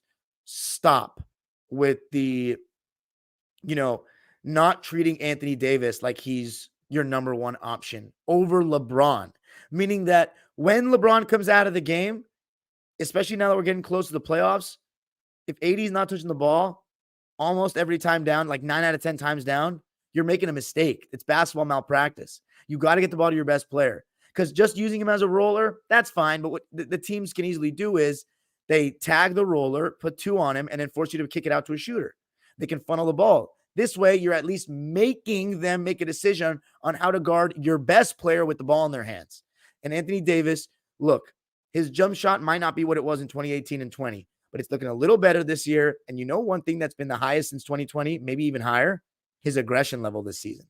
S6: stop with the, not treating Anthony Davis like he's your number one option over LeBron. Meaning that when LeBron comes out of the game, especially now that we're getting close to the playoffs, if AD is not touching the ball almost every time down, like 9 out of 10 times down, you're making a mistake. It's basketball malpractice. You got to get the ball to your best player. Because just using him as a roller, that's fine. But what the teams can easily do is they tag the roller, put 2 on him, and then force you to kick it out to a shooter. They can funnel the ball. This way, you're at least making them make a decision on how to guard your best player with the ball in their hands. And Anthony Davis, look, his jump shot might not be what it was in 2018 and 20, but it's looking a little better this year. And one thing that's been the highest since 2020, maybe even higher, his aggression level this season.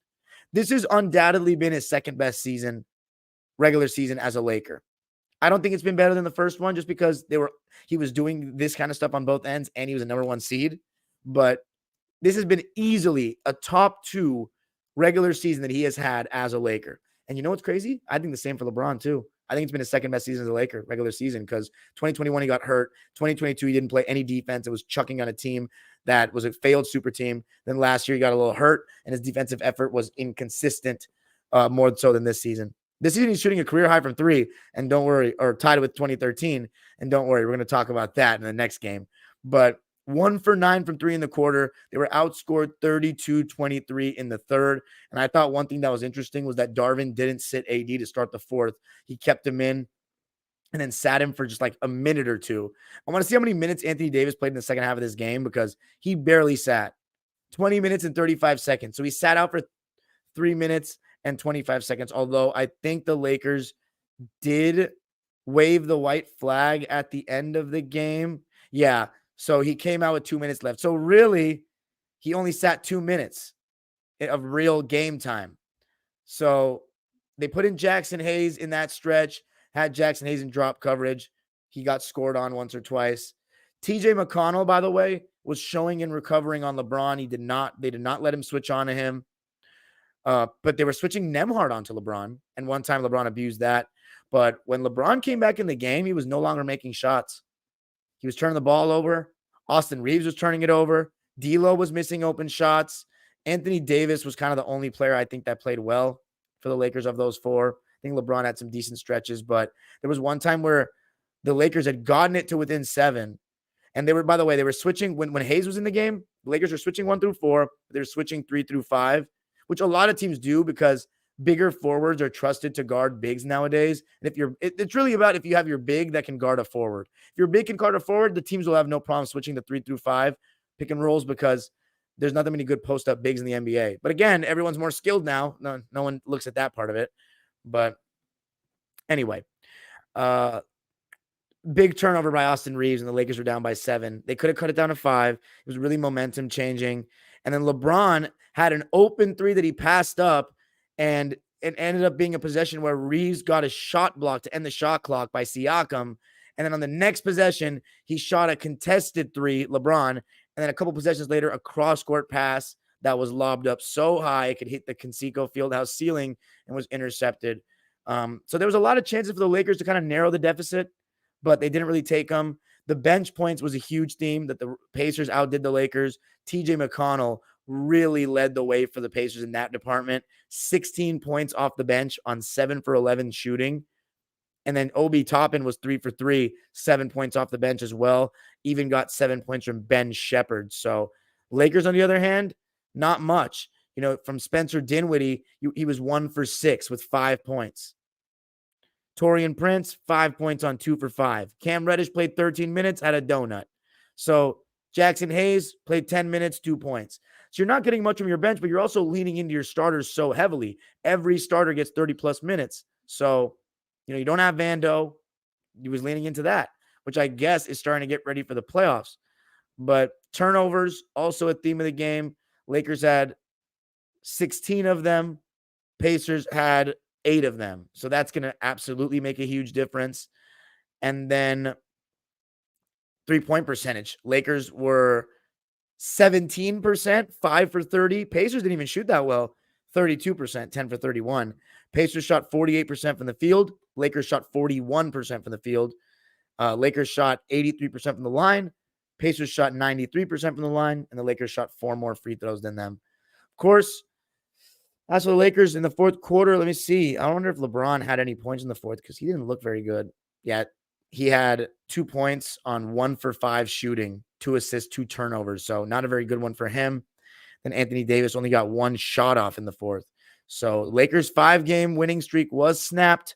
S6: This has undoubtedly been his second best season, regular season as a Laker. I don't think it's been better than the first one just because he was doing this kind of stuff on both ends and he was a number 1 seed. But this has been easily a top 2 regular season that he has had as a Laker. And you know what's crazy? I think the same for LeBron too. I think it's been his second best season as a Laker regular season because 2021 he got hurt. 2022 he didn't play any defense. It was chucking on a team that was a failed super team. Then last year he got a little hurt and his defensive effort was inconsistent, more so than this season. This season he's shooting a career high from 3, and don't worry, or tied with 2013. And don't worry, we're going to talk about that in the next game. But 1 for 9 from 3 in the quarter. They were outscored 32-23 in the third. And I thought one thing that was interesting was that Darvin didn't sit AD to start the fourth. He kept him in and then sat him for just like a minute or two. I want to see how many minutes Anthony Davis played in the second half of this game because he barely sat. 20 minutes and 35 seconds. So he sat out for 3 minutes and 25 seconds, although I think the Lakers did wave the white flag at the end of the game. Yeah, so he came out with 2 minutes left. So really, he only sat 2 minutes of real game time. So they put in Jackson Hayes in that stretch, had Jackson Hayes in drop coverage. He got scored on once or twice. TJ McConnell, by the way, was showing and recovering on LeBron. They did not let him switch on to him. But they were switching Nembhard onto LeBron. And one time LeBron abused that. But when LeBron came back in the game, he was no longer making shots. He was turning the ball over. Austin Reeves was turning it over. D'Lo was missing open shots. Anthony Davis was kind of the only player I think that played well for the Lakers of those 4. I think LeBron had some decent stretches, but there was one time where the Lakers had gotten it to within 7. And they were, by the way, they were switching when Hayes was in the game. The Lakers were switching 1 through 4. They're switching 3 through 5, which a lot of teams do because bigger forwards are trusted to guard bigs nowadays. And it's really about if you have your big that can guard a forward. If your big can guard a forward, the teams will have no problem switching to 3 through 5 pick and rolls because there's not that many good post up bigs in the NBA. But again, everyone's more skilled now. No one looks at that part of it. But anyway, big turnover by Austin Reeves, and the Lakers were down by 7. They could have cut it down to 5. It was really momentum changing. And then LeBron had an open 3 that he passed up, and it ended up being a possession where Reeves got a shot block to end the shot clock by Siakam. And then on the next possession, he shot a contested 3, LeBron. And then a couple possessions later, a cross-court pass that was lobbed up so high it could hit the Conseco Fieldhouse ceiling and was intercepted. So there was a lot of chances for the Lakers to kind of narrow the deficit, but they didn't really take them. The bench points was a huge theme that the Pacers outdid the Lakers. TJ McConnell really led the way for the Pacers in that department. 16 points off the bench on 7 for 11 shooting. And then Obi Toppin was 3 for 3, 7 points off the bench as well. Even got 7 points from Ben Shepherd. So Lakers, on the other hand, not much. You know, from Spencer Dinwiddie, he was 1 for 6 with 5 points. Taurean Prince, 5 points on 2 for 5. Cam Reddish played 13 minutes, had a donut. So Jackson Hayes played 10 minutes, 2 points. So you're not getting much from your bench, but you're also leaning into your starters so heavily. Every starter gets 30-plus minutes. So, you know, you don't have Vando. He was leaning into that, which I guess is starting to get ready for the playoffs. But turnovers, also a theme of the game. Lakers had 16 of them. Pacers had 8 of them. So that's going to absolutely make a huge difference. And then 3-point percentage. Lakers were 17%, 5 for 30. Pacers didn't even shoot that well. 32%, 10 for 31. Pacers shot 48% from the field. Lakers shot 41% from the field. Lakers shot 83% from the line. Pacers shot 93% from the line. And the Lakers shot 4 more free throws than them. Of course, as for the Lakers in the fourth quarter, let me see. I wonder if LeBron had any points in the fourth because he didn't look very good. Yeah, he had 2 points on 1 for 5 shooting, 2 assists, 2 turnovers. So not a very good one for him. Then Anthony Davis only got 1 shot off in the fourth. So Lakers' 5-game winning streak was snapped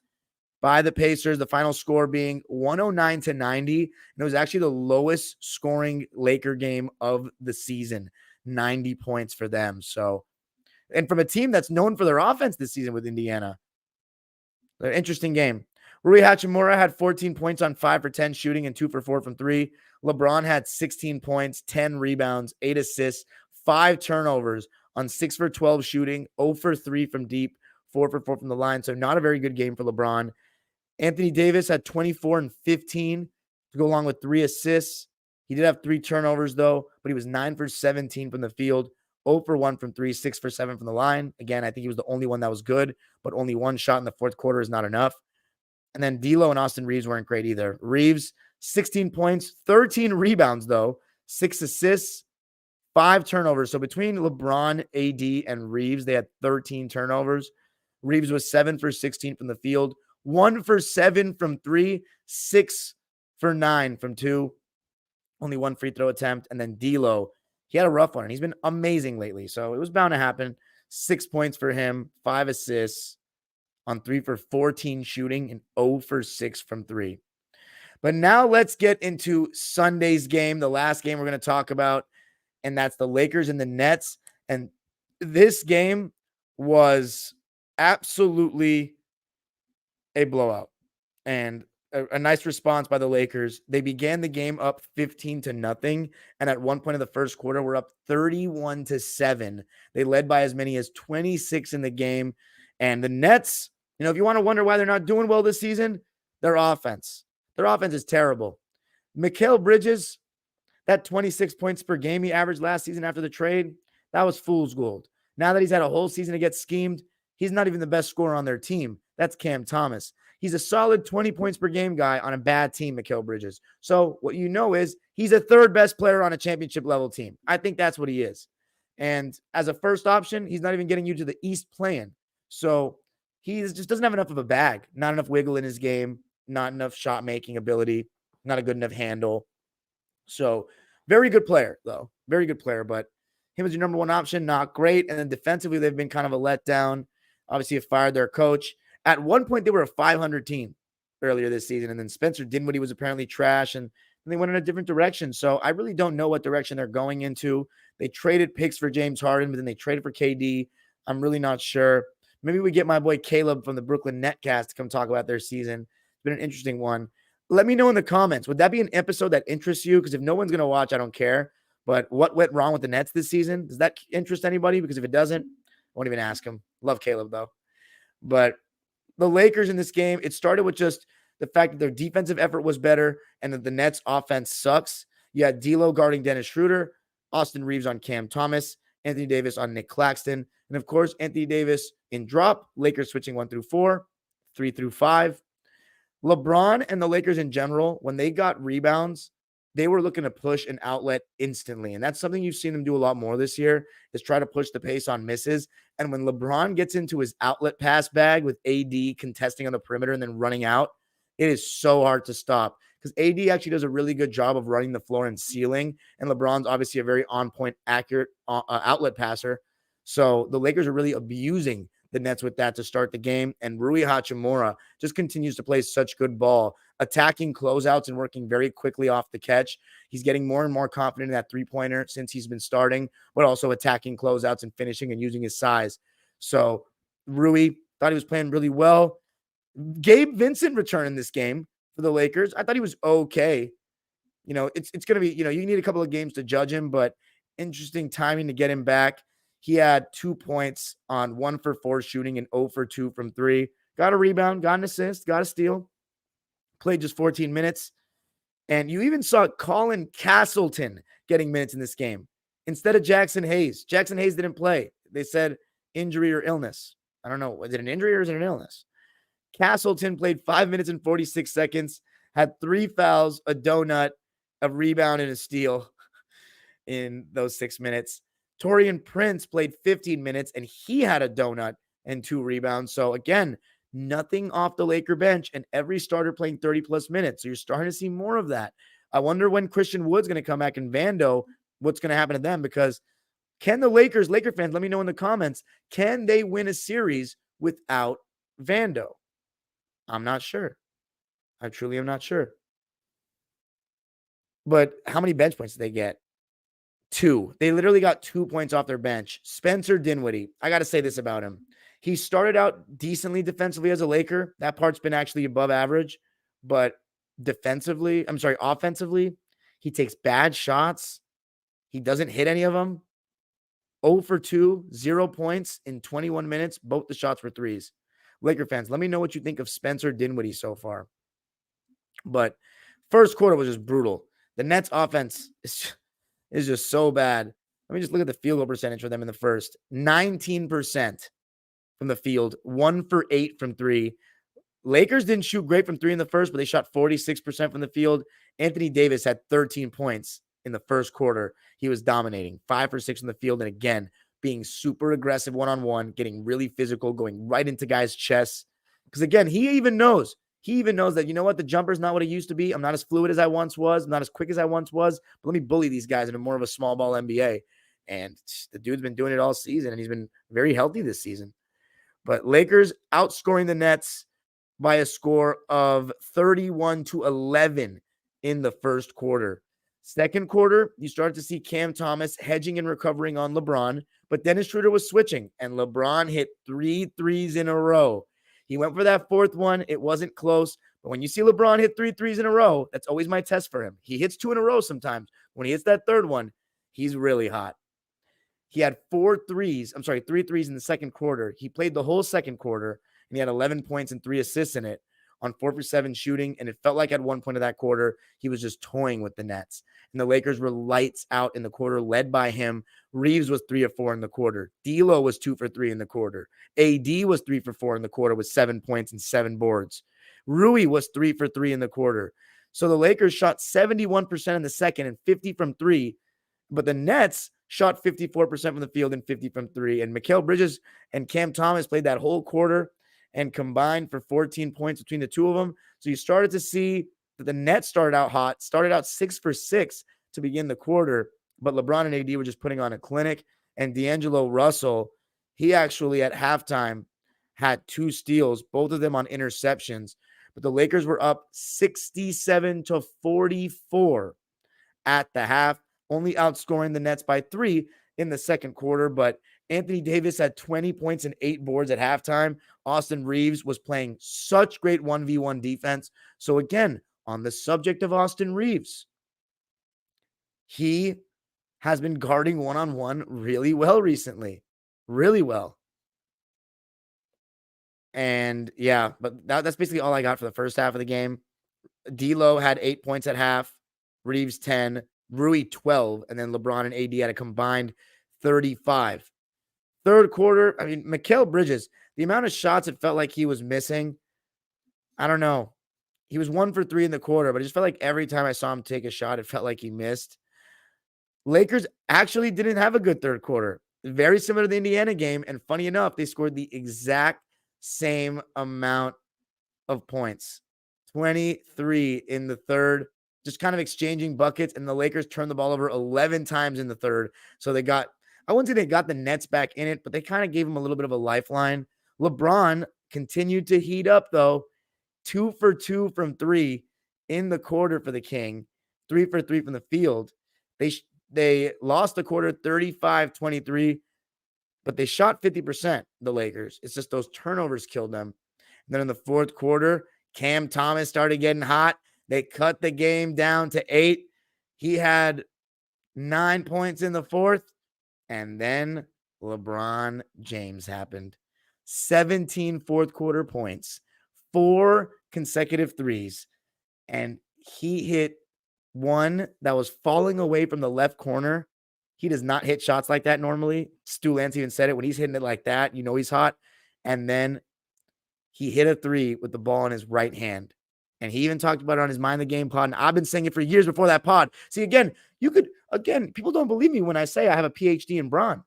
S6: by the Pacers, the final score being 109-90. And it was actually the lowest scoring Laker game of the season, 90 points for them. So, and from a team that's known for their offense this season with Indiana. An interesting game. Rui Hachimura had 14 points on 5 for 10 shooting and 2 for 4 from 3. LeBron had 16 points, 10 rebounds, 8 assists, 5 turnovers on 6 for 12 shooting, 0 for 3 from deep, 4 for 4 from the line. So not a very good game for LeBron. Anthony Davis had 24 and 15 to go along with 3 assists. He did have 3 turnovers, though, but he was 9 for 17 from the field, 0 for 1 from 3, 6 for 7 from the line. Again, I think he was the only one that was good, but only 1 shot in the fourth quarter is not enough. And then D'Lo and Austin Reeves weren't great either. Reeves, 16 points, 13 rebounds, though, 6 assists, 5 turnovers. So between LeBron, AD, and Reeves, they had 13 turnovers. Reeves was 7 for 16 from the field, 1 for 7 from 3, 6 for 9 from 2, only 1 free throw attempt. And then D'Lo, he had a rough one, and he's been amazing lately. So it was bound to happen. 6 points for him, 5 assists on 3 for 14 shooting, and 0 for 6 from 3. But now let's get into Sunday's game, the last game we're going to talk about, and that's the Lakers and the Nets. And this game was absolutely a blowout and a nice response by the Lakers. They began the game up 15-0, and at one point in the first quarter, we're up 31-7. They led by as many as 26 in the game. And the Nets, if you want to wonder why they're not doing well this season, their offense is terrible. Mikal Bridges, that 26 points per game he averaged last season after the trade, that was fool's gold. Now that he's had a whole season to get schemed, he's not even the best scorer on their team. That's Cam Thomas. He's a solid 20 points per game guy on a bad team, Mikal Bridges. So what you know is he's a third best player on a championship level team. I think that's what he is. And as a first option, he's not even getting you to the East playing. So he just doesn't have enough of a bag, not enough wiggle in his game, not enough shot making ability, not a good enough handle. So very good player, though. Very good player, but him as your number one option, not great. And then defensively, they've been kind of a letdown. Obviously, have fired their coach. At one point, they were a 500 team earlier this season, and then Spencer Dinwiddie was apparently trash, and they went in a different direction. So I really don't know what direction they're going into. They traded picks for James Harden, but then they traded for KD. I'm really not sure. Maybe we get my boy Caleb from the Brooklyn Netcast to come talk about their season. It's been an interesting one. Let me know in the comments. Would that be an episode that interests you? Because if no one's going to watch, I don't care. But what went wrong with the Nets this season? Does that interest anybody? Because if it doesn't, I won't even ask him. Love Caleb, though. But the Lakers in this game, it started with just the fact that their defensive effort was better and that the Nets offense sucks. You had D'Lo guarding Dennis Schroeder, Austin Reeves on Cam Thomas, Anthony Davis on Nick Claxton, and of course, Anthony Davis in drop, Lakers switching 1 through 4, 3 through 5. LeBron and the Lakers in general, when they got rebounds, they were looking to push an outlet instantly. And that's something you've seen them do a lot more this year, is try to push the pace on misses. And when LeBron gets into his outlet pass bag with AD contesting on the perimeter and then running out, it is so hard to stop because AD actually does a really good job of running the floor and sealing. And LeBron's obviously a very on-point, accurate outlet passer. So the Lakers are really abusing the Nets with that to start the game. And Rui Hachimura just continues to play such good ball, attacking closeouts and working very quickly off the catch. He's getting more and more confident in that three-pointer since he's been starting, but also attacking closeouts and finishing and using his size. So Rui thought he was playing really well. Gabe Vincent returned in this game for the Lakers. I thought he was okay. It's going to be, you need a couple of games to judge him, but interesting timing to get him back. He had 2 points on 1 for 4 shooting and 0 for 2 from 3. Got a rebound, got an assist, got a steal. Played just 14 minutes. And you even saw Colin Castleton getting minutes in this game instead of Jackson Hayes. Jackson Hayes didn't play. They said injury or illness. I don't know. Is it an injury or is it an illness? Castleton played 5 minutes and 46 seconds, had 3 fouls, a donut, a rebound, and a steal in those 6 minutes. Taurean Prince played 15 minutes, and he had a donut and 2 rebounds. So, again, nothing off the Laker bench, and every starter playing 30-plus minutes. So you're starting to see more of that. I wonder when Christian Wood's going to come back and Vando, what's going to happen to them, because can the Laker fans, let me know in the comments, can they win a series without Vando? I'm not sure. I truly am not sure. But how many bench points did they get? 2. They literally got 2 points off their bench. Spencer Dinwiddie, I got to say this about him. He started out decently defensively as a Laker. That part's been actually above average. But offensively, he takes bad shots. He doesn't hit any of them. 0 for 2, 0 points in 21 minutes. Both the shots were threes. Laker fans, let me know what you think of Spencer Dinwiddie so far. But first quarter was just brutal. The Nets offense is just so bad. Let me just look at the field goal percentage for them in the first. 19% from the field, 1 for 8 from 3. Lakers didn't shoot great from 3 in the first, but they shot 46% from the field. Anthony Davis had 13 points in the first quarter. He was dominating, 5 for 6 in the field. And again, being super aggressive one-on-one, getting really physical, going right into guys' chests. Because again, he even knows that, you know what, the jumper's not what it used to be. I'm not as fluid as I once was. I'm not as quick as I once was. But let me bully these guys into more of a small ball NBA. And the dude's been doing it all season, and he's been very healthy this season. But Lakers outscoring the Nets by a score of 31-11 in the first quarter. Second quarter, you started to see Cam Thomas hedging and recovering on LeBron, but Dennis Schroeder was switching, and LeBron hit 3 threes in a row. He went for that fourth one. It wasn't close, but when you see LeBron hit 3 threes in a row, that's always my test for him. He hits 2 in a row sometimes. When he hits that third one, he's really hot. He had 3 threes in the second quarter. He played the whole second quarter, and he had 11 points and 3 assists in it on 4 for 7 shooting. And it felt like at one point of that quarter, he was just toying with the Nets. And the Lakers were lights out in the quarter, led by him. Reeves was 3 of 4 in the quarter. D'Lo was 2 for 3 in the quarter. AD was 3 for 4 in the quarter with 7 points and 7 boards. Rui was 3 for 3 in the quarter. So the Lakers shot 71% in the second and 50 from 3. But the Nets shot 54% from the field and 50 from 3. And Mikal Bridges and Cam Thomas played that whole quarter and combined for 14 points between the two of them. So you started to see that the Nets started out hot, started out 6 for 6 to begin the quarter, but LeBron and AD were just putting on a clinic. And D'Angelo Russell, he actually at halftime had 2 steals, both of them on interceptions. But the Lakers were up 67-44 at the half, only outscoring the Nets by 3 in the second quarter. But Anthony Davis had 20 points and 8 boards at halftime. Austin Reeves was playing such great 1v1 defense. So again, on the subject of Austin Reeves, he has been guarding one-on-one really well recently. Really well. And yeah, but that's basically all I got for the first half of the game. D'Lo had 8 points at half, Reeves 10, Rui 12, and then LeBron and AD had a combined 35. Third quarter, I mean, Mikal Bridges, the amount of shots it felt like he was missing, I don't know. He was 1 for 3 in the quarter, but it just felt like every time I saw him take a shot, it felt like he missed. Lakers actually didn't have a good third quarter. Very similar to the Indiana game, and funny enough, they scored the exact same amount of points. 23 in the third, just kind of exchanging buckets, and the Lakers turned the ball over 11 times in the third. So they got, I wouldn't say they got the Nets back in it, but they kind of gave them a little bit of a lifeline. LeBron continued to heat up, though. 2 for 2 from 3 in the quarter for the King. 3 for 3 from the field. They lost the quarter 35-23, but they shot 50%, the Lakers. It's just those turnovers killed them. And then in the fourth quarter, Cam Thomas started getting hot. They cut the game down to 8. He had 9 points in the fourth. And then LeBron James happened. 17 fourth quarter points, 4 consecutive threes. And he hit one that was falling away from the left corner. He does not hit shots like that normally. Stu Lance even said it. When he's hitting it like that, you know he's hot. And then he hit a 3 with the ball in his right hand. And he even talked about it on his Mind the Game pod. And I've been saying it for years before that pod. See, people don't believe me when I say I have a PhD in Bron.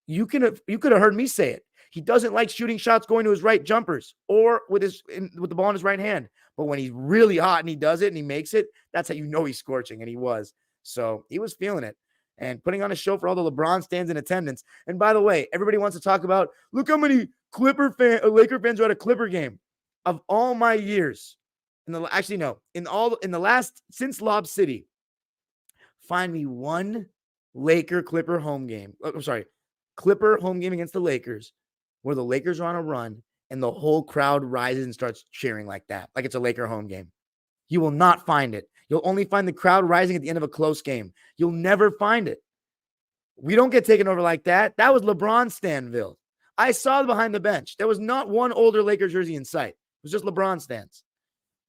S6: You could have heard me say it. He doesn't like shooting shots going to his right jumpers or with the ball in his right hand. But when he's really hot and he does it and he makes it, that's how you know he's scorching. And he was. So he was feeling it and putting on a show for all the LeBron stands in attendance. And by the way, everybody wants to talk about, look how many Laker fans are at a Clipper game. Of all my years, since Lob City, find me one Clipper home game against the Lakers where the Lakers are on a run and the whole crowd rises and starts cheering like that, like it's a Laker home game. You will not find it. You'll only find the crowd rising at the end of a close game. You'll never find it. We don't get taken over like that. That was LeBron Stanville. I saw behind the bench. There was not one older Lakers jersey in sight. It was just LeBron stands.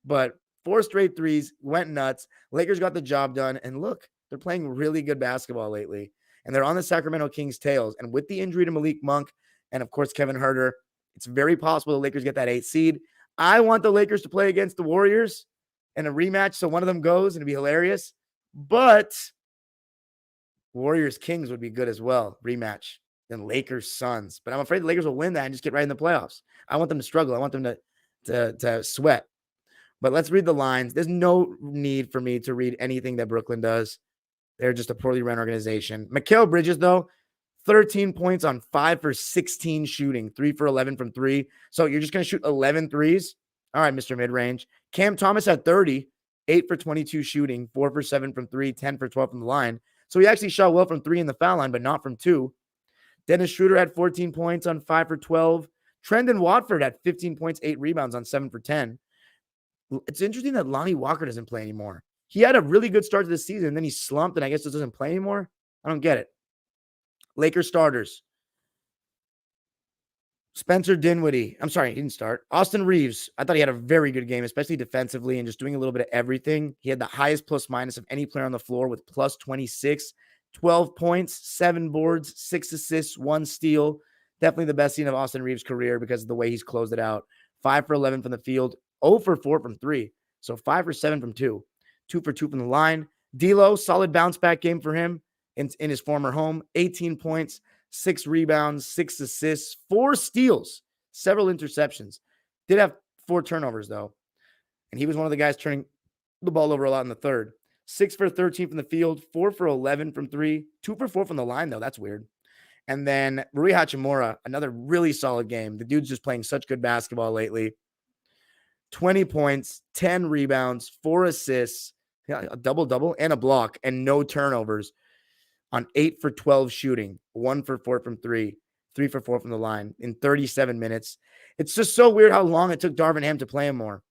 S6: But 4 straight threes, went nuts. Lakers got the job done. And look, they're playing really good basketball lately. And they're on the Sacramento Kings' tails. And with the injury to Malik Monk and, of course, Kevin Huerter, it's very possible the Lakers get that 8th seed. I want the Lakers to play against the Warriors in a rematch so one of them goes, and it'd be hilarious. But Warriors Kings would be good as well, rematch. Then Lakers Suns. But I'm afraid the Lakers will win that and just get right in the playoffs. I want them to struggle. I want them to sweat. But let's read the lines. There's no need for me to read anything that Brooklyn does. They're just a poorly run organization. Mikal Bridges, though, 13 points on 5 for 16 shooting, 3 for 11 from 3. So you're just going to shoot 11 threes? All right, Mr. Midrange. Cam Thomas had 30, 8 for 22 shooting, 4 for 7 from 3, 10 for 12 from the line. So he actually shot well from 3 in the foul line, but not from 2. Dennis Schroeder had 14 points on 5 for 12. Trendon Watford had 15 points, 8 rebounds on 7 for 10. It's interesting that Lonnie Walker doesn't play anymore. He had a really good start to the season, and then he slumped, and I guess just doesn't play anymore. I don't get it. Lakers starters. Spencer Dinwiddie. I'm sorry, he didn't start. Austin Reeves. I thought he had a very good game, especially defensively and just doing a little bit of everything. He had the highest plus minus of any player on the floor with plus 26, 12 points, 7 boards, 6 assists, 1 steal. Definitely the best scene of Austin Reeves' career because of the way he's closed it out. 5 for 11 from the field, 0 for 4 from 3. So 5 for 7 from 2. 2 for 2 from the line. D'Lo, solid bounce back game for him in his former home. 18 points, 6 rebounds, 6 assists, 4 steals, several interceptions. Did have 4 turnovers, though. And he was one of the guys turning the ball over a lot in the third. 6 for 13 from the field, 4 for 11 from 3, 2 for 4 from the line, though. That's weird. And then Rui Hachimura, another really solid game. The dude's just playing such good basketball lately. 20 points, 10 rebounds, 4 assists, a double-double, and a block, and no turnovers on 8 for 12 shooting, 1 for 4 from 3, 3 for 4 from the line in 37 minutes. It's just so weird how long it took Darvin Ham to play him more.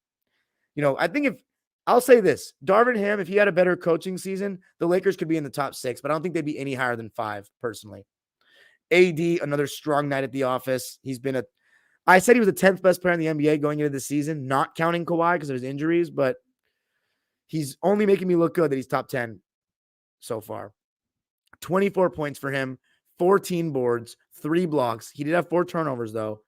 S6: You know, I think I'll say this, Darvin Ham, if he had a better coaching season, the Lakers could be in the top 6, but I don't think they'd be any higher than 5, personally. AD, another strong night at the office. I said he was the 10th best player in the NBA going into the season, not counting Kawhi because of his injuries, but he's only making me look good that he's top 10 so far. 24 points for him, 14 boards, 3 blocks. He did have 4 turnovers, though,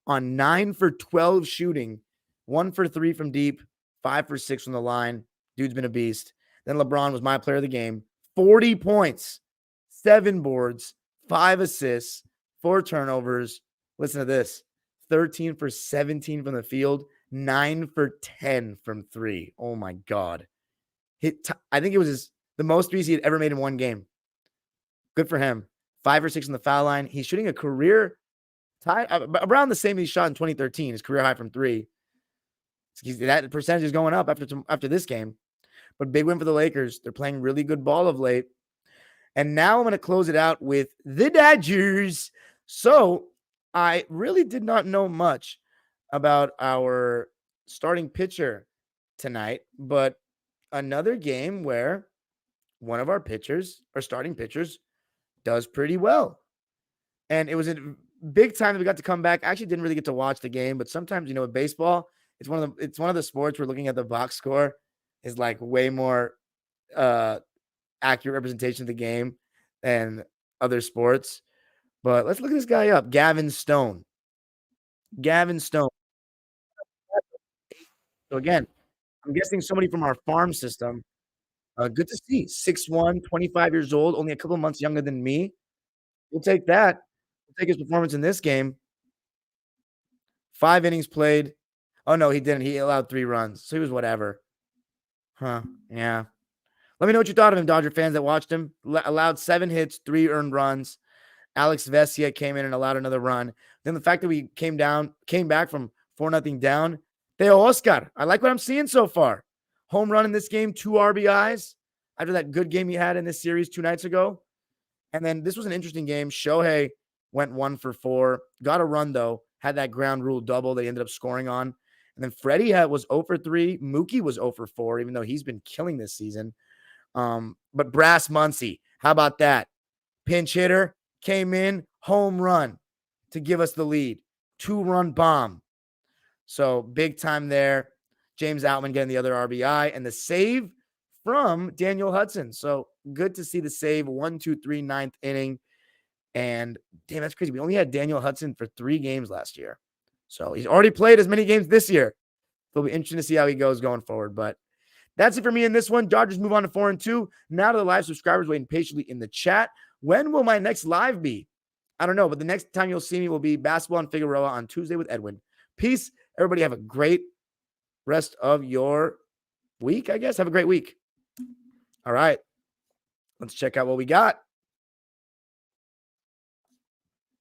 S6: on 9 for 12 shooting, 1 for 3 from deep, 5 for 6 from the line. Dude's been a beast. Then LeBron was my player of the game. 40 points, 7 boards, 5 assists, 4 turnovers. Listen to this. 13 for 17 from the field, 9 for 10 from 3. Oh, my God. I think it was the most threes he had ever made in one game. Good for him. 5 or 6 on the foul line. He's shooting a career tie around the same he shot in 2013, his career high from 3. That percentage is going up after this game. But big win for the Lakers. They're playing really good ball of late. And now I'm going to close it out with the Dodgers. So I really did not know much about our starting pitcher tonight, but another game where one of our starting pitchers, does pretty well. And it was a big time that we got to come back. I actually didn't really get to watch the game, but sometimes, with baseball, it's one of the sports where looking at the box score is like way more accurate representation of the game than other sports. But let's look at this guy up. Gavin Stone. So again, I'm guessing somebody from our farm system. Good to see. 6'1", 25 years old, only a couple of months younger than me. We'll take that. We'll take his performance in this game. 5 innings played. Oh, no, he didn't. He allowed 3 runs. So he was whatever. Yeah. Let me know what you thought of him, Dodger fans that watched him. Allowed 7 hits, 3 earned runs. Alex Vesia came in and allowed another run. Then the fact that we came back from 4-0 down. Theo Oscar. I like what I'm seeing so far. Home run in this game, 2 RBIs after that good game he had in this series 2 nights ago. And then this was an interesting game. Shohei went 1 for 4. Got a run, though. Had that ground rule double that he ended up scoring on. And then Freddie was 0 for 3. Mookie was 0 for 4, even though he's been killing this season. But Brass Muncy, how about that? pinch hitter, came in, home run to give us the lead. 2-run bomb. So big time there. James Outman getting the other RBI and the save from Daniel Hudson. So good to see the save. 1-2-3, ninth inning. And damn, that's crazy. We only had Daniel Hudson for 3 games last year. So he's already played as many games this year. It'll be interesting to see how he goes going forward. But that's it for me in this one. Dodgers move on to 4-2. Now to the live subscribers waiting patiently in the chat. When will my next live be? I don't know, but the next time you'll see me will be Basketball and Figueroa on Tuesday with Edwin. Peace. Everybody have a great rest of your week, I guess. Have a great week. All right. Let's check out what we got.